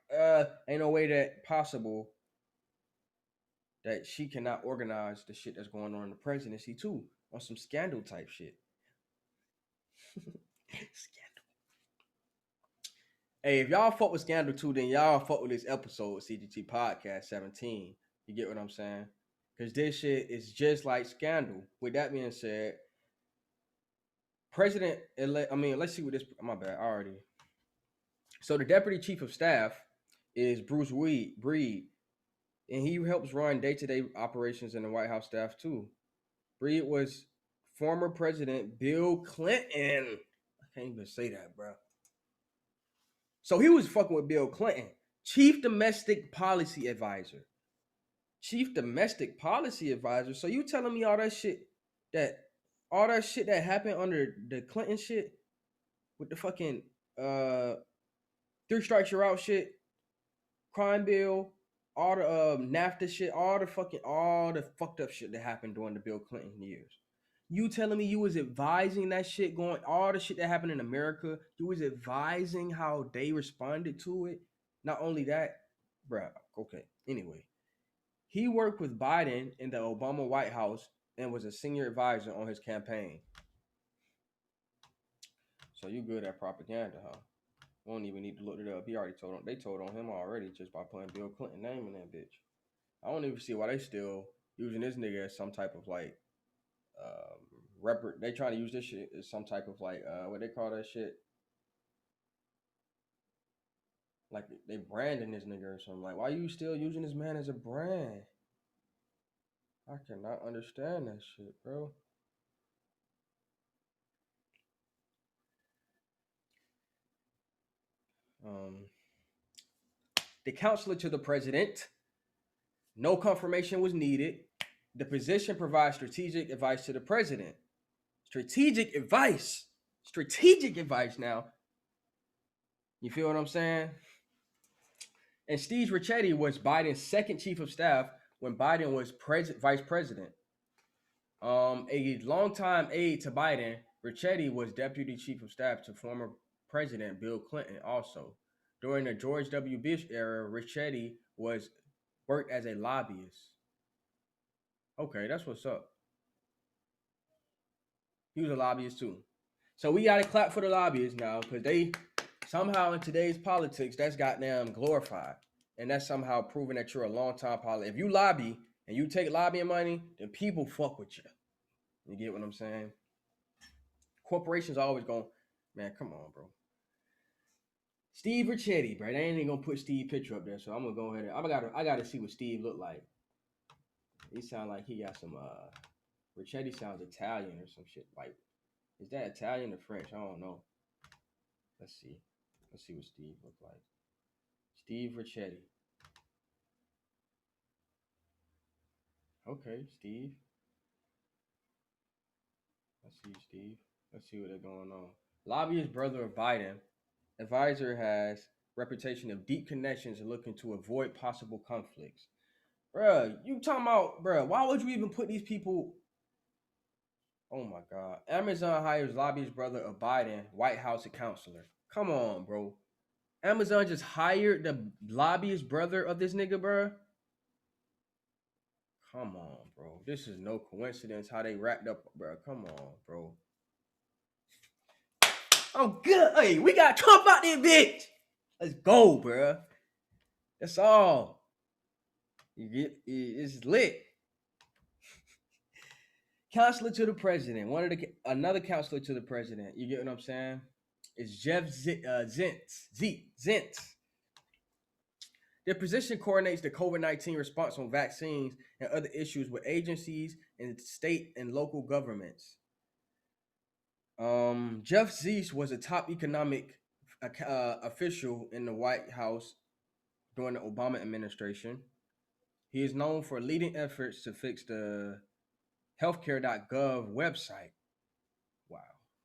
Ain't no way that possible that she cannot organize the shit that's going on in the presidency too, on some scandal type shit. Scandal. Hey, if y'all fuck with Scandal too, then y'all fuck with this episode of CGT Podcast 17. You get what I'm saying? Because this shit is just like Scandal. With that being said, let's see what this. My bad, already. So the deputy chief of staff is Bruce Breed, and he helps run day-to-day operations in the White House staff too. Breed was former President Bill Clinton. I can't even say that, bro. So he was fucking with Bill Clinton, chief domestic policy advisor. Chief domestic policy advisor. So you telling me all that shit that happened under the Clinton shit with the fucking 3 strikes you're out shit, crime bill, all the NAFTA shit, all the fucked up shit that happened during the Bill Clinton years. You telling me you was advising that shit going, all the shit that happened in America, you was advising how they responded to it? Not only that, bruh, okay, anyway. He worked with Biden in the Obama White House and was a senior advisor on his campaign. So you good at propaganda, huh? We don't even need to look it up. He already told him. They told on him already just by putting Bill Clinton name in that bitch. I don't even see why they still using this nigga as some type of like they trying to use this shit as some type of like what they call that shit, like they branding this nigga or something. Like, why are you still using this man as a brand? I cannot understand that shit, bro. The counselor to the president, no confirmation was needed. The position provides strategic advice to the president. Strategic advice now. You feel what I'm saying? And Steve Ricchetti was Biden's second chief of staff when Biden was vice president. A longtime aide to Biden, Ricchetti was deputy chief of staff to former President Bill Clinton also. During the George W. Bush era, Ricchetti worked as a lobbyist. Okay, that's what's up. He was a lobbyist too. So we got to clap for the lobbyists now, because they somehow in today's politics, that's goddamn glorified. And that's somehow proving that you're a long-time politician. If you lobby and you take lobbying money, then people fuck with you. You get what I'm saying? Corporations always going, man, come on, bro. Steve Ricchetti, bro. They ain't even gonna put Steve picture up there, so I'm gonna go ahead and I gotta see what Steve look like. He sound like he got some Ricchetti sounds Italian or some shit. Like, is that Italian or French? I don't know. Let's see. Let's see what Steve look like. Steve Ricchetti. Okay, Steve. Let's see, Steve. Let's see what they're going on. Lobbyist brother of Biden. Advisor has reputation of deep connections and looking to avoid possible conflicts. Bruh, you talking about, bruh, why would you even put these people? Oh my God. Amazon hires lobbyist brother of Biden, White House counselor. Come on, bro. Amazon just hired the lobbyist brother of this nigga, bruh. Come on, bro. This is no coincidence how they wrapped up, bro. Come on, bro. I'm good. Hey, we got Trump out there, bitch. Let's go, bro. That's all. You get it's lit. Counselor to the president. Another counselor to the president. You get what I'm saying? It's Jeff Zients. Their position coordinates the COVID-19 response on vaccines and other issues with agencies and state and local governments. Jeff Zients was a top economic official in the White House during the Obama administration. He is known for leading efforts to fix the healthcare.gov website. Wow,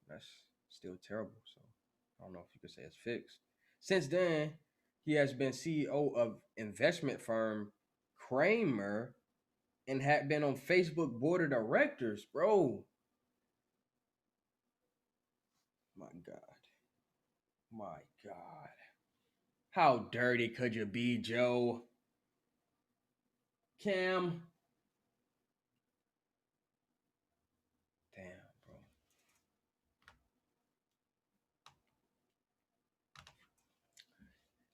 that's still terrible. So I don't know if you could say it's fixed. Since then, he has been CEO of investment firm Kramer and had been on Facebook board of directors, bro. My God. My God. How dirty could you be, Joe? Cam. Damn, bro.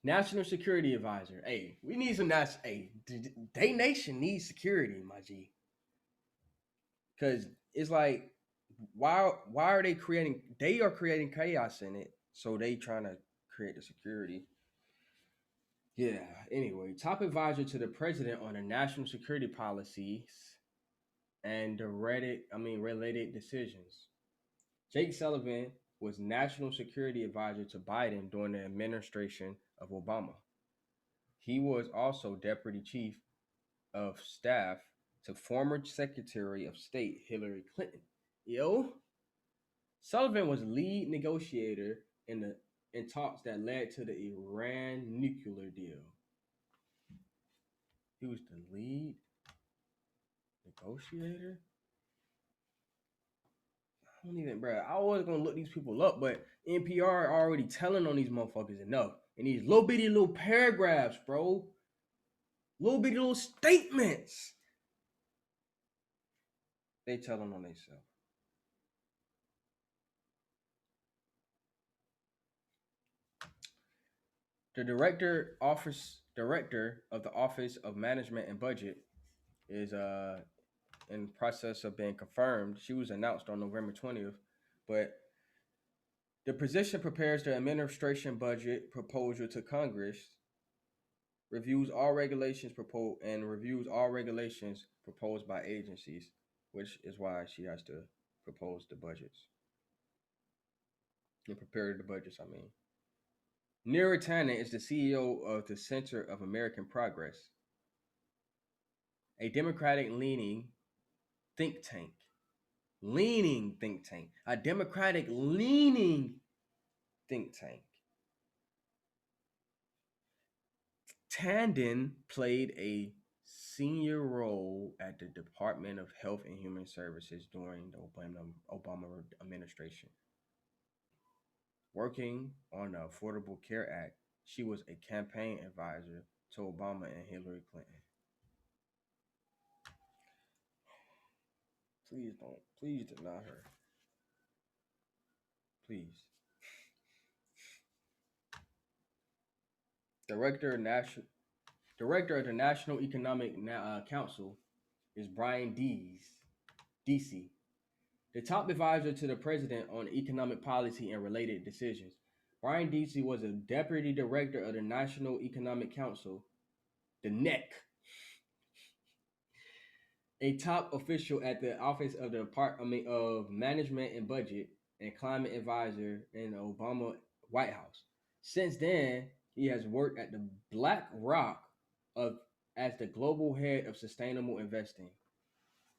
National Security Advisor. Hey, we need some national. Hey, they nation needs security, my G. Because it's like, why are they creating? They are creating chaos in it, so they trying to create the security. Yeah. Anyway, top advisor to the president on the national security policies and the related decisions. Jake Sullivan was national security advisor to Biden during the administration of Obama. He was also deputy chief of staff to former Secretary of State Hillary Clinton. Yo, Sullivan was lead negotiator in talks that led to the Iran nuclear deal. He was the lead negotiator. I don't even, bro. I was gonna look these people up, but NPR already telling on these motherfuckers enough. And these little bitty little paragraphs, bro. Little bitty little statements. They telling on themselves. The director of the Office of Management and Budget is in process of being confirmed. She was announced on November 20th, but the position prepares the administration budget proposal to Congress, reviews all regulations proposed by agencies, which is why she has to propose the budgets and prepare the budgets. Neera Tanden is the CEO of the Center of American Progress, a Democratic-leaning think tank. A Democratic-leaning think tank. Tanden played a senior role at the Department of Health and Human Services during the Obama administration. Working on the Affordable Care Act, she was a campaign advisor to Obama and Hillary Clinton. Please deny her. Please. Director of the National Economic Council is Brian Deasy, the top advisor to the president on economic policy and related decisions. Brian Deasy was a deputy director of the National Economic Council, the NEC, a top official at the Office of the Department of Management and Budget and Climate Advisor in the Obama White House. Since then, he has worked at the BlackRock of as the global head of sustainable investing.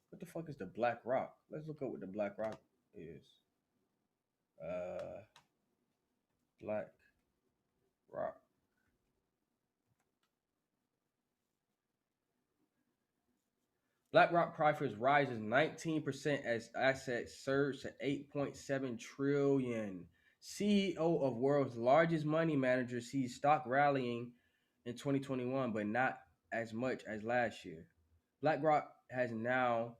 What the fuck is the BlackRock? Let's look up what the BlackRock is. BlackRock. BlackRock profits rises 19% as assets surge to 8.7 trillion. CEO of world's largest money manager sees stock rallying in 2021, but not as much as last year. BlackRock now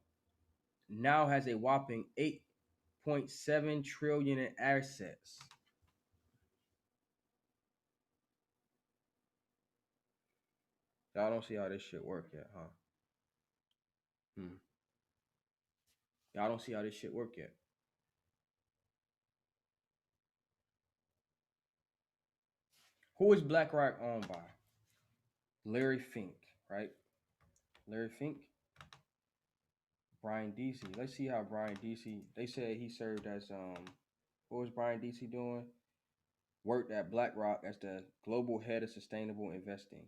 has a whopping 8.7 trillion in assets. Y'all don't see how this shit work yet, huh? Y'all don't see how this shit work yet. Who is BlackRock owned by? Larry Fink, right? Larry Fink. Brian Deasy. Let's see how Brian Deasy. They said he served as What was Brian Deasy doing? Worked at BlackRock as the global head of sustainable investing.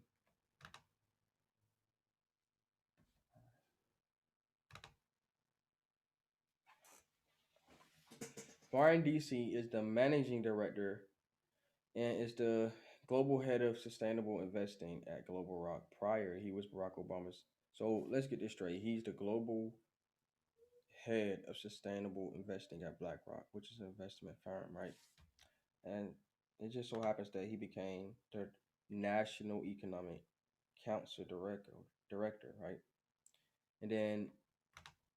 Brian Deasy is the managing director and is the global head of sustainable investing at Global Rock. Prior, he was Barack Obama's. So let's get this straight. He's the global head of sustainable investing at BlackRock, which is an investment firm, right? And it just so happens that he became the National Economic Council director, right? And then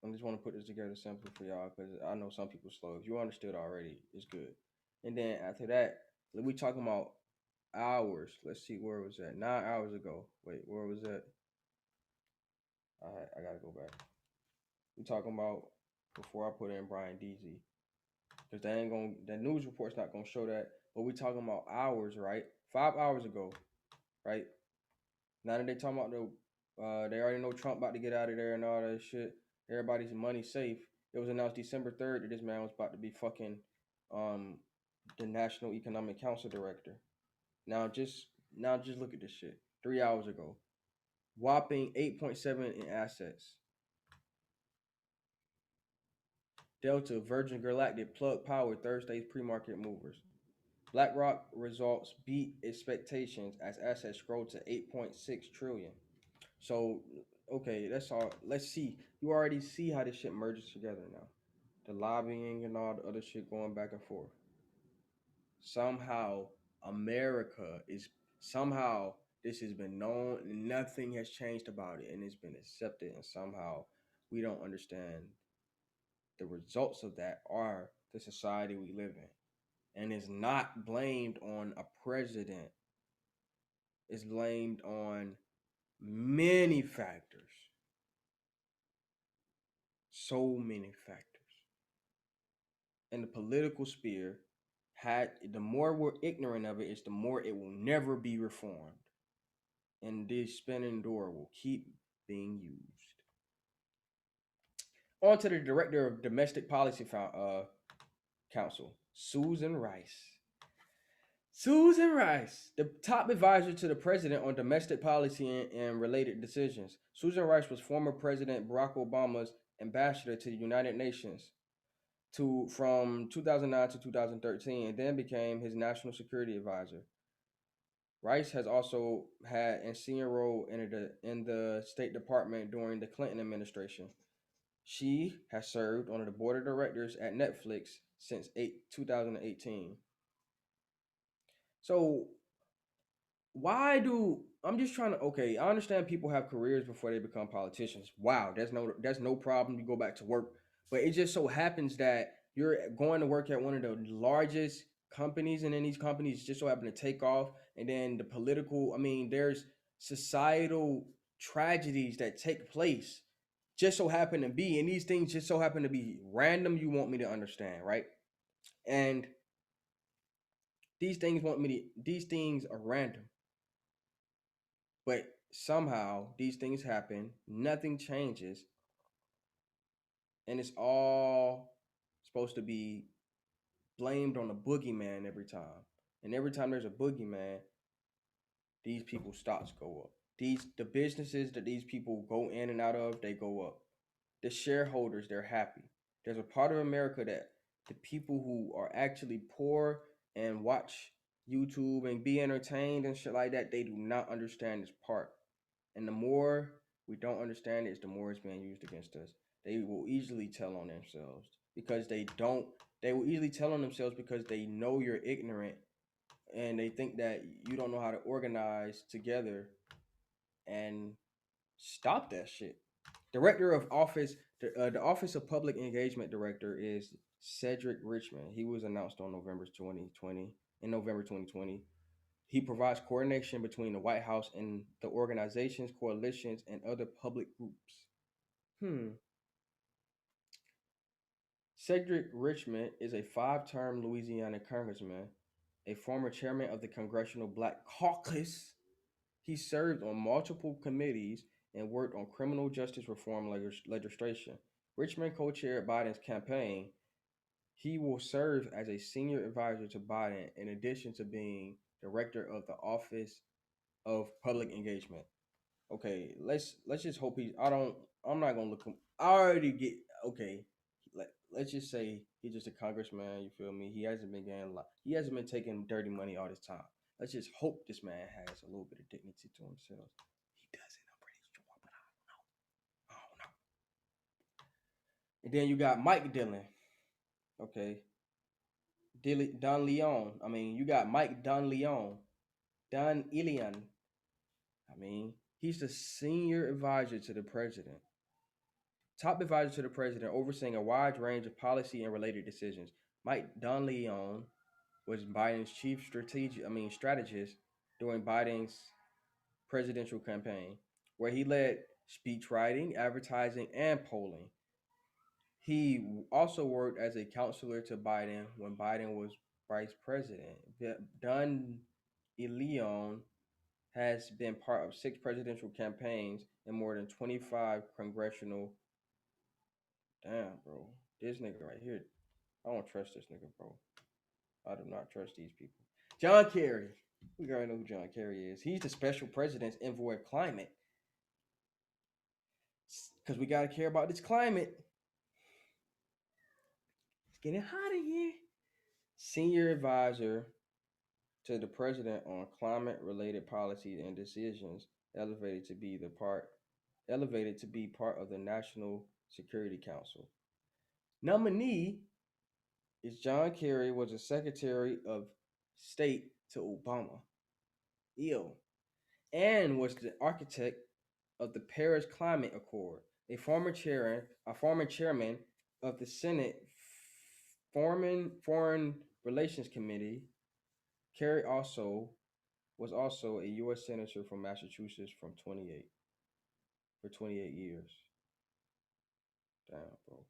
I just want to put this together simply for y'all because I know some people slow. If you understood already, it's good. And then after that, we talking about hours. Let's see where it was at. 9 hours ago. Wait, where was that? All right, I gotta go back. We talking about before I put in Brian Deasy, because the news report's not gonna show that. But we talking about hours, right? 5 hours ago, right? Now that they talking about they already know Trump about to get out of there and all that shit. Everybody's money safe. It was announced December 3rd that this man was about to be fucking the National Economic Council director. Now just look at this shit. 3 hours ago. Whopping 8.7 in assets. Delta, Virgin Galactic, Plug Power, Thursday's pre-market movers. BlackRock results beat expectations as assets grow to 8.6 trillion. So, okay, that's all. Let's see. You already see how this shit merges together now. The lobbying and all the other shit going back and forth. Somehow, somehow this has been known and nothing has changed about it and it's been accepted, and somehow we don't understand the results of that are the society we live in. And it's not blamed on a president. It's blamed on many factors. So many factors. And the political sphere the more we're ignorant of it, is the more it will never be reformed. And this spinning door will keep being used. On to the director of Domestic Policy Council, Susan Rice. Susan Rice, the top advisor to the president on domestic policy and related decisions. Susan Rice was former President Barack Obama's ambassador to the United Nations from 2009 to 2013, and then became his national security advisor. Rice has also had a senior role in the State Department during the Clinton administration. She has served on the board of directors at Netflix since 2018. So I'm just trying to, okay, I understand people have careers before they become politicians. Wow, that's no problem. You go back to work. But it just so happens that you're going to work at one of the largest companies, and then these companies just so happen to take off. And then there's societal tragedies that take place just so happen to be, and these things just so happen to be random. You want me to understand, right? And These things these things are random, but somehow these things happen, nothing changes, and it's all supposed to be blamed on the boogeyman every time. And every time there's a boogeyman, these people's stocks go up. The businesses that these people go in and out of, they go up. The shareholders, they're happy. There's a part of America that the people who are actually poor and watch YouTube and be entertained and shit like that, they do not understand this part. And the more we don't understand it, the more it's being used against us. They will easily tell on themselves because they will easily tell on themselves because they know you're ignorant and they think that you don't know how to organize together and stop that shit. Director of Office, the Office of Public Engagement Director is Cedric Richmond. He was announced on November 2020. In November 2020, he provides coordination between the White House and the organizations, coalitions, and other public groups. Cedric Richmond is a 5-term Louisiana congressman, a former chairman of the Congressional Black Caucus. He served on multiple committees and worked on criminal justice reform legislation. Richmond co-chaired Biden's campaign. He will serve as a senior advisor to Biden in addition to being director of the Office of Public Engagement. Okay, let's just hope I'm not gonna look him. I already get okay. Let's just say he's just a congressman. You feel me? He hasn't been getting a lot. He hasn't been taking dirty money all this time. Let's just hope this man has a little bit of dignity to himself. He doesn't. I'm pretty sure, but I don't know. And then you got Mike Dillon. Okay, Don Leon. I mean, you got Mike Don Leon. Don Ilian. I mean, he's the senior advisor to the president. Top advisor to the president, overseeing a wide range of policy and related decisions. Mike Donleon was Biden's chief strategist during Biden's presidential campaign, where he led speech writing, advertising, and polling. He also worked as a counselor to Biden when Biden was vice president. Don Leon has been part of 6 presidential campaigns and more than 25 congressional. Damn, bro. This nigga right here. I don't trust this nigga, bro. I do not trust these people. John Kerry. We already know who John Kerry is. He's the special president's envoy of climate. Because we got to care about this climate. It's getting hot in here. Senior advisor to the president on climate-related policies and decisions, elevated to be part of the National Security Council. Nominee is John Kerry, was a Secretary of State to Obama. Ew. And was the architect of the Paris Climate Accord. A former chairman of the Senate Foreign Relations Committee. Kerry was also a U.S. Senator from Massachusetts for 28 years. Damn, bro.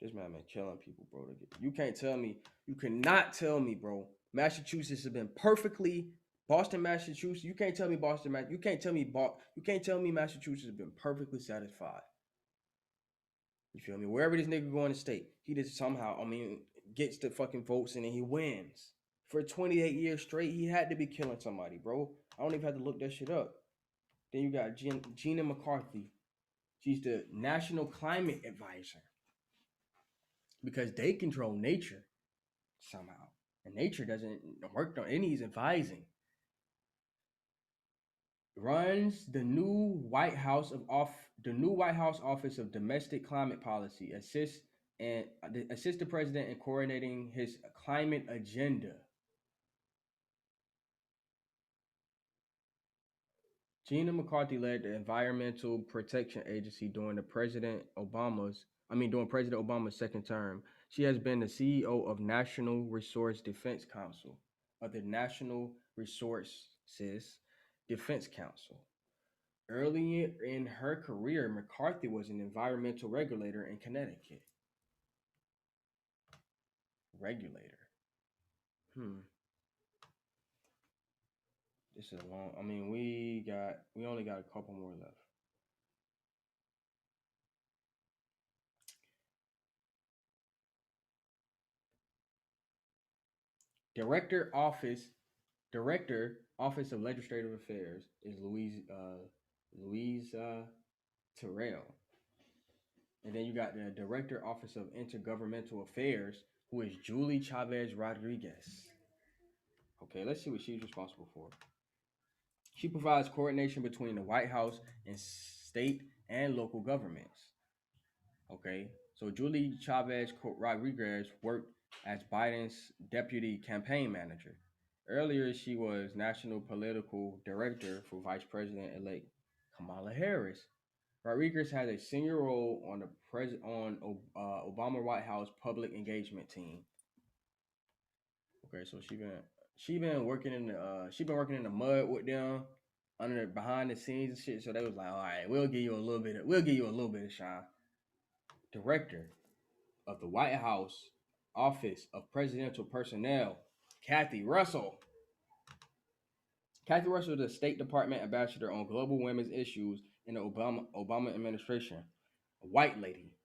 This man been killing people, bro. You cannot tell me, bro. Massachusetts has been perfectly. Boston, Massachusetts. You can't tell me You can't tell me Massachusetts has been perfectly satisfied. You feel me? Wherever this nigga go in the state, he just somehow, gets the fucking votes and then he wins. For 28 years straight, he had to be killing somebody, bro. I don't even have to look that shit up. Then you got Gina McCarthy. She's the National Climate Advisor. Because they control nature somehow. And nature doesn't work on any advising. Runs the new White House Office of Domestic Climate Policy, assists the president in coordinating his climate agenda. Gina McCarthy led the Environmental Protection Agency during President Obama's second term. She has been the CEO of National Resource Defense Council, of the National Resources Defense Council. Early in her career, McCarthy was an environmental regulator in Connecticut. Regulator. This is a long. I mean, we only got a couple more left. Director Office of Legislative Affairs is Louise Terrell, and then you got the Director Office of Intergovernmental Affairs, who is Julie Chavez Rodriguez. Okay, let's see what she's responsible for. She provides coordination between the White House and state and local governments. Okay, so Julie Chavez Rodriguez worked as Biden's deputy campaign manager. Earlier, she was national political director for Vice President-elect Kamala Harris. Rodriguez has a senior role on the Obama White House public engagement team. Okay, so she been working in the mud with them behind the scenes and shit. So they was like, all right, we'll give you a little bit of shine. Director of the White House Office of Presidential Personnel, Kathy Russell. Kathy Russell is the State Department ambassador on global women's issues in the Obama administration. A white lady.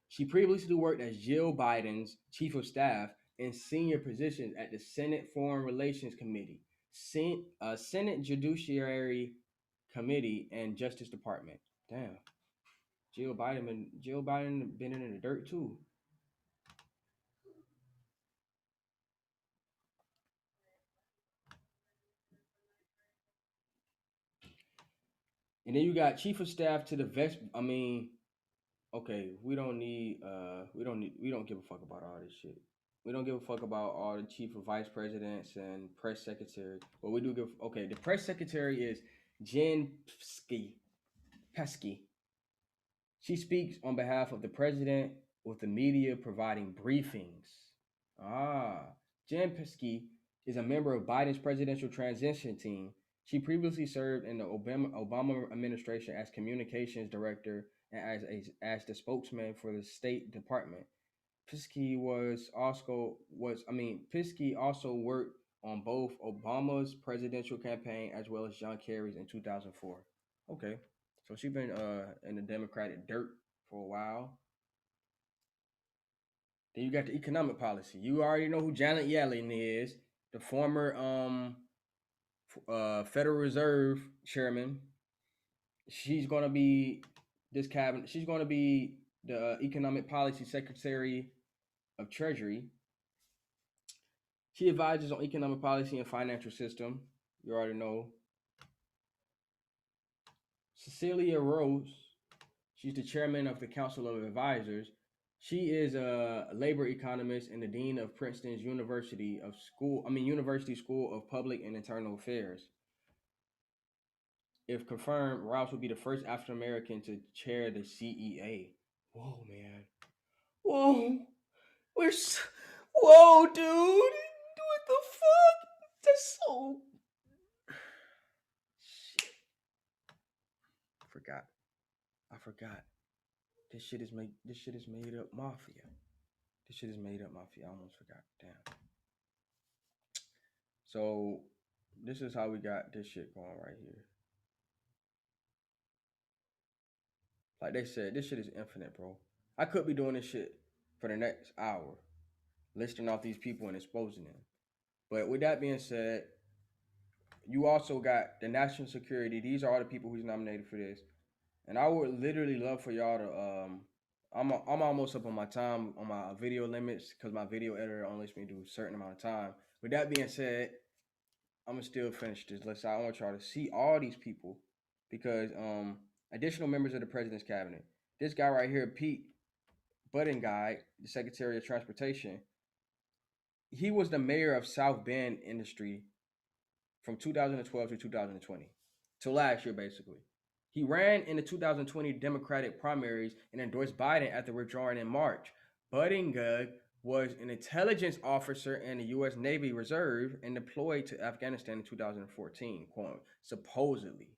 She previously worked as Jill Biden's chief of staff in senior positions at the Senate Foreign Relations Committee, Senate Judiciary Committee, and Justice Department. Damn. Jill Biden been in the dirt too. And then you got chief of staff to the vest. I mean, okay, we don't give a fuck about all this shit. We don't give a fuck about all the chief of vice presidents and press secretary. But we do give. Okay, the press secretary is Jen Psaki. She speaks on behalf of the president with the media providing briefings. Jen Psaki is a member of Biden's presidential transition team. She previously served in the Obama administration as communications director and as the spokesman for the State Department. Psaki also worked on both Obama's presidential campaign as well as John Kerry's in 2004. Okay, so she's been in the Democratic dirt for a while. Then you got the economic policy. You already know who Janet Yellen is, the former Federal Reserve chairman. She's going to be this cabinet. She's going to be the economic policy secretary of Treasury. She advises on economic policy and financial system. You already know. Cecilia Rose. She's the chairman of the Council of Advisors. She is a labor economist and the dean of Princeton's University School of Public and Internal Affairs. If confirmed, Rouse will be the first African American to chair the CEA. Whoa, man. Whoa. Whoa, dude. What the fuck? That's so. Shit. I forgot. This shit is made up mafia. I almost forgot. Damn. So this is how we got this shit going right here. Like they said, this shit is infinite, bro. I could be doing this shit for the next hour, listing off these people and exposing them. But with that being said, you also got the national security. These are all the people who's nominated for this. And I would literally love for y'all to I'm almost up on my time on my video limits because my video editor only lets me do a certain amount of time. With that being said, I'm gonna still finish this list. I want y'all to see all these people because additional members of the president's cabinet. This guy right here, Pete Buttigieg, the Secretary of Transportation, he was the mayor of South Bend Industry from 2012 to 2020. So last year, basically. He ran in the 2020 Democratic primaries and endorsed Biden after withdrawing in March. Buttigieg was an intelligence officer in the U.S. Navy Reserve and deployed to Afghanistan in 2014, quote, supposedly.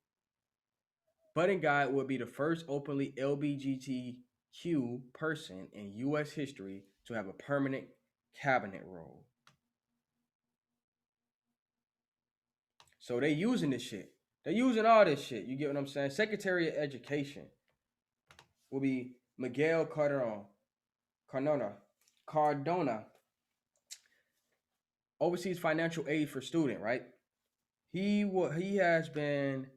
Buttigieg would be the first openly LGBTQ person in U.S. history to have a permanent cabinet role. So they using this shit. They're using all this shit. You get what I'm saying? Secretary of Education will be Miguel Cardona, oversees financial aid for student, right? He has been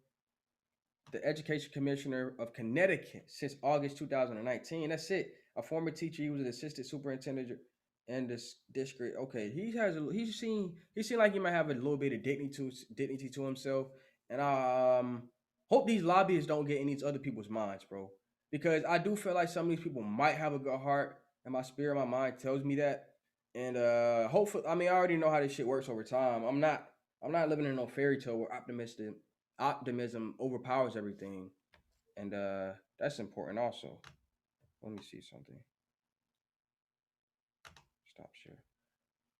the education commissioner of Connecticut since August 2019. That's it. A former teacher. He was an assistant superintendent in this district. Okay, he seemed like he might have a little bit of dignity to himself. And I hope these lobbyists don't get in these other people's minds, bro. Because I do feel like some of these people might have a good heart, and my spirit, my mind tells me that. And hopefully, I mean, I already know how this shit works over time. I'm not living in no fairy tale where optimism overpowers everything. And that's important also. Let me see something. Stop share.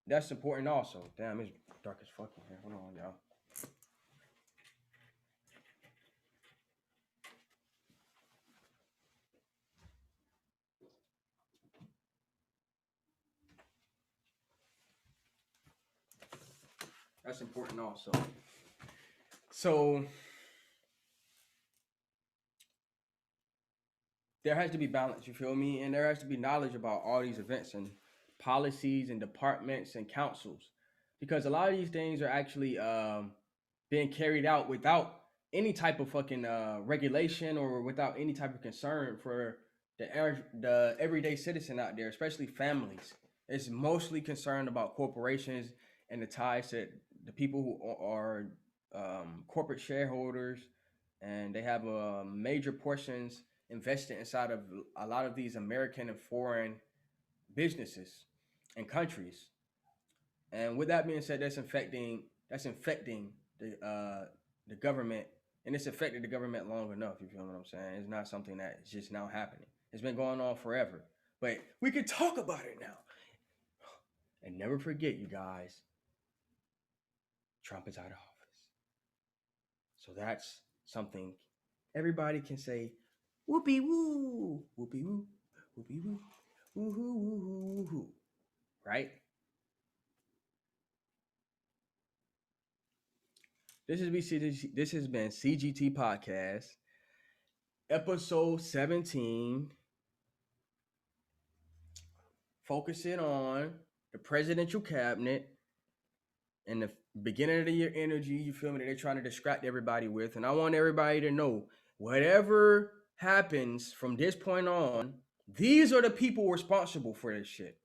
That's important also. Damn, it's dark as fuck in here. Hold on, y'all. That's important also. So there has to be balance, you feel me? And there has to be knowledge about all these events and policies and departments and councils. Because a lot of these things are actually being carried out without any type of fucking regulation or without any type of concern for the everyday citizen out there, especially families. It's mostly concerned about corporations and the ties to the people who are corporate shareholders, and they have major portions invested inside of a lot of these American and foreign businesses and countries. And with that being said, that's infecting the government, and it's affected the government long enough. You feel what I'm saying? It's not something that is just now happening. It's been going on forever, but we can talk about it now. And never forget, you guys, Trump is out of office. So that's something everybody can say, whoopee woo, whoopee woo, whoopee woo, woo hoo woo hoo woo hoo, right? This has been CGT Podcast, episode 17, focusing on the presidential cabinet and the beginning of the year energy, you feel me, that they're trying to distract everybody with. And I want everybody to know, whatever happens from this point on, these are the people responsible for this shit.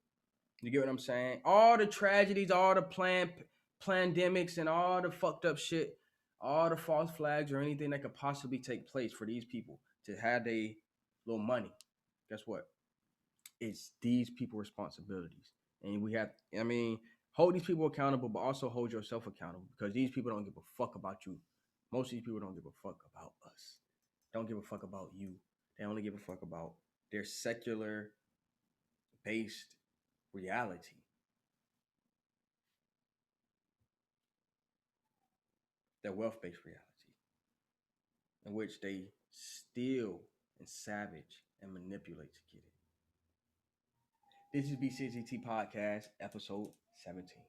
You get what I'm saying? All the tragedies, all the pandemics, and all the fucked up shit, all the false flags or anything that could possibly take place for these people to have their little money. Guess what? It's these people responsibilities. And we have, I mean, hold these people accountable, but also hold yourself accountable, because these people don't give a fuck about you. Most of these people don't give a fuck about us. Don't give a fuck about you. They only give a fuck about their secular based reality. Their wealth-based reality, in which they steal and savage and manipulate to get it. This is BCGT Podcast, episode 17.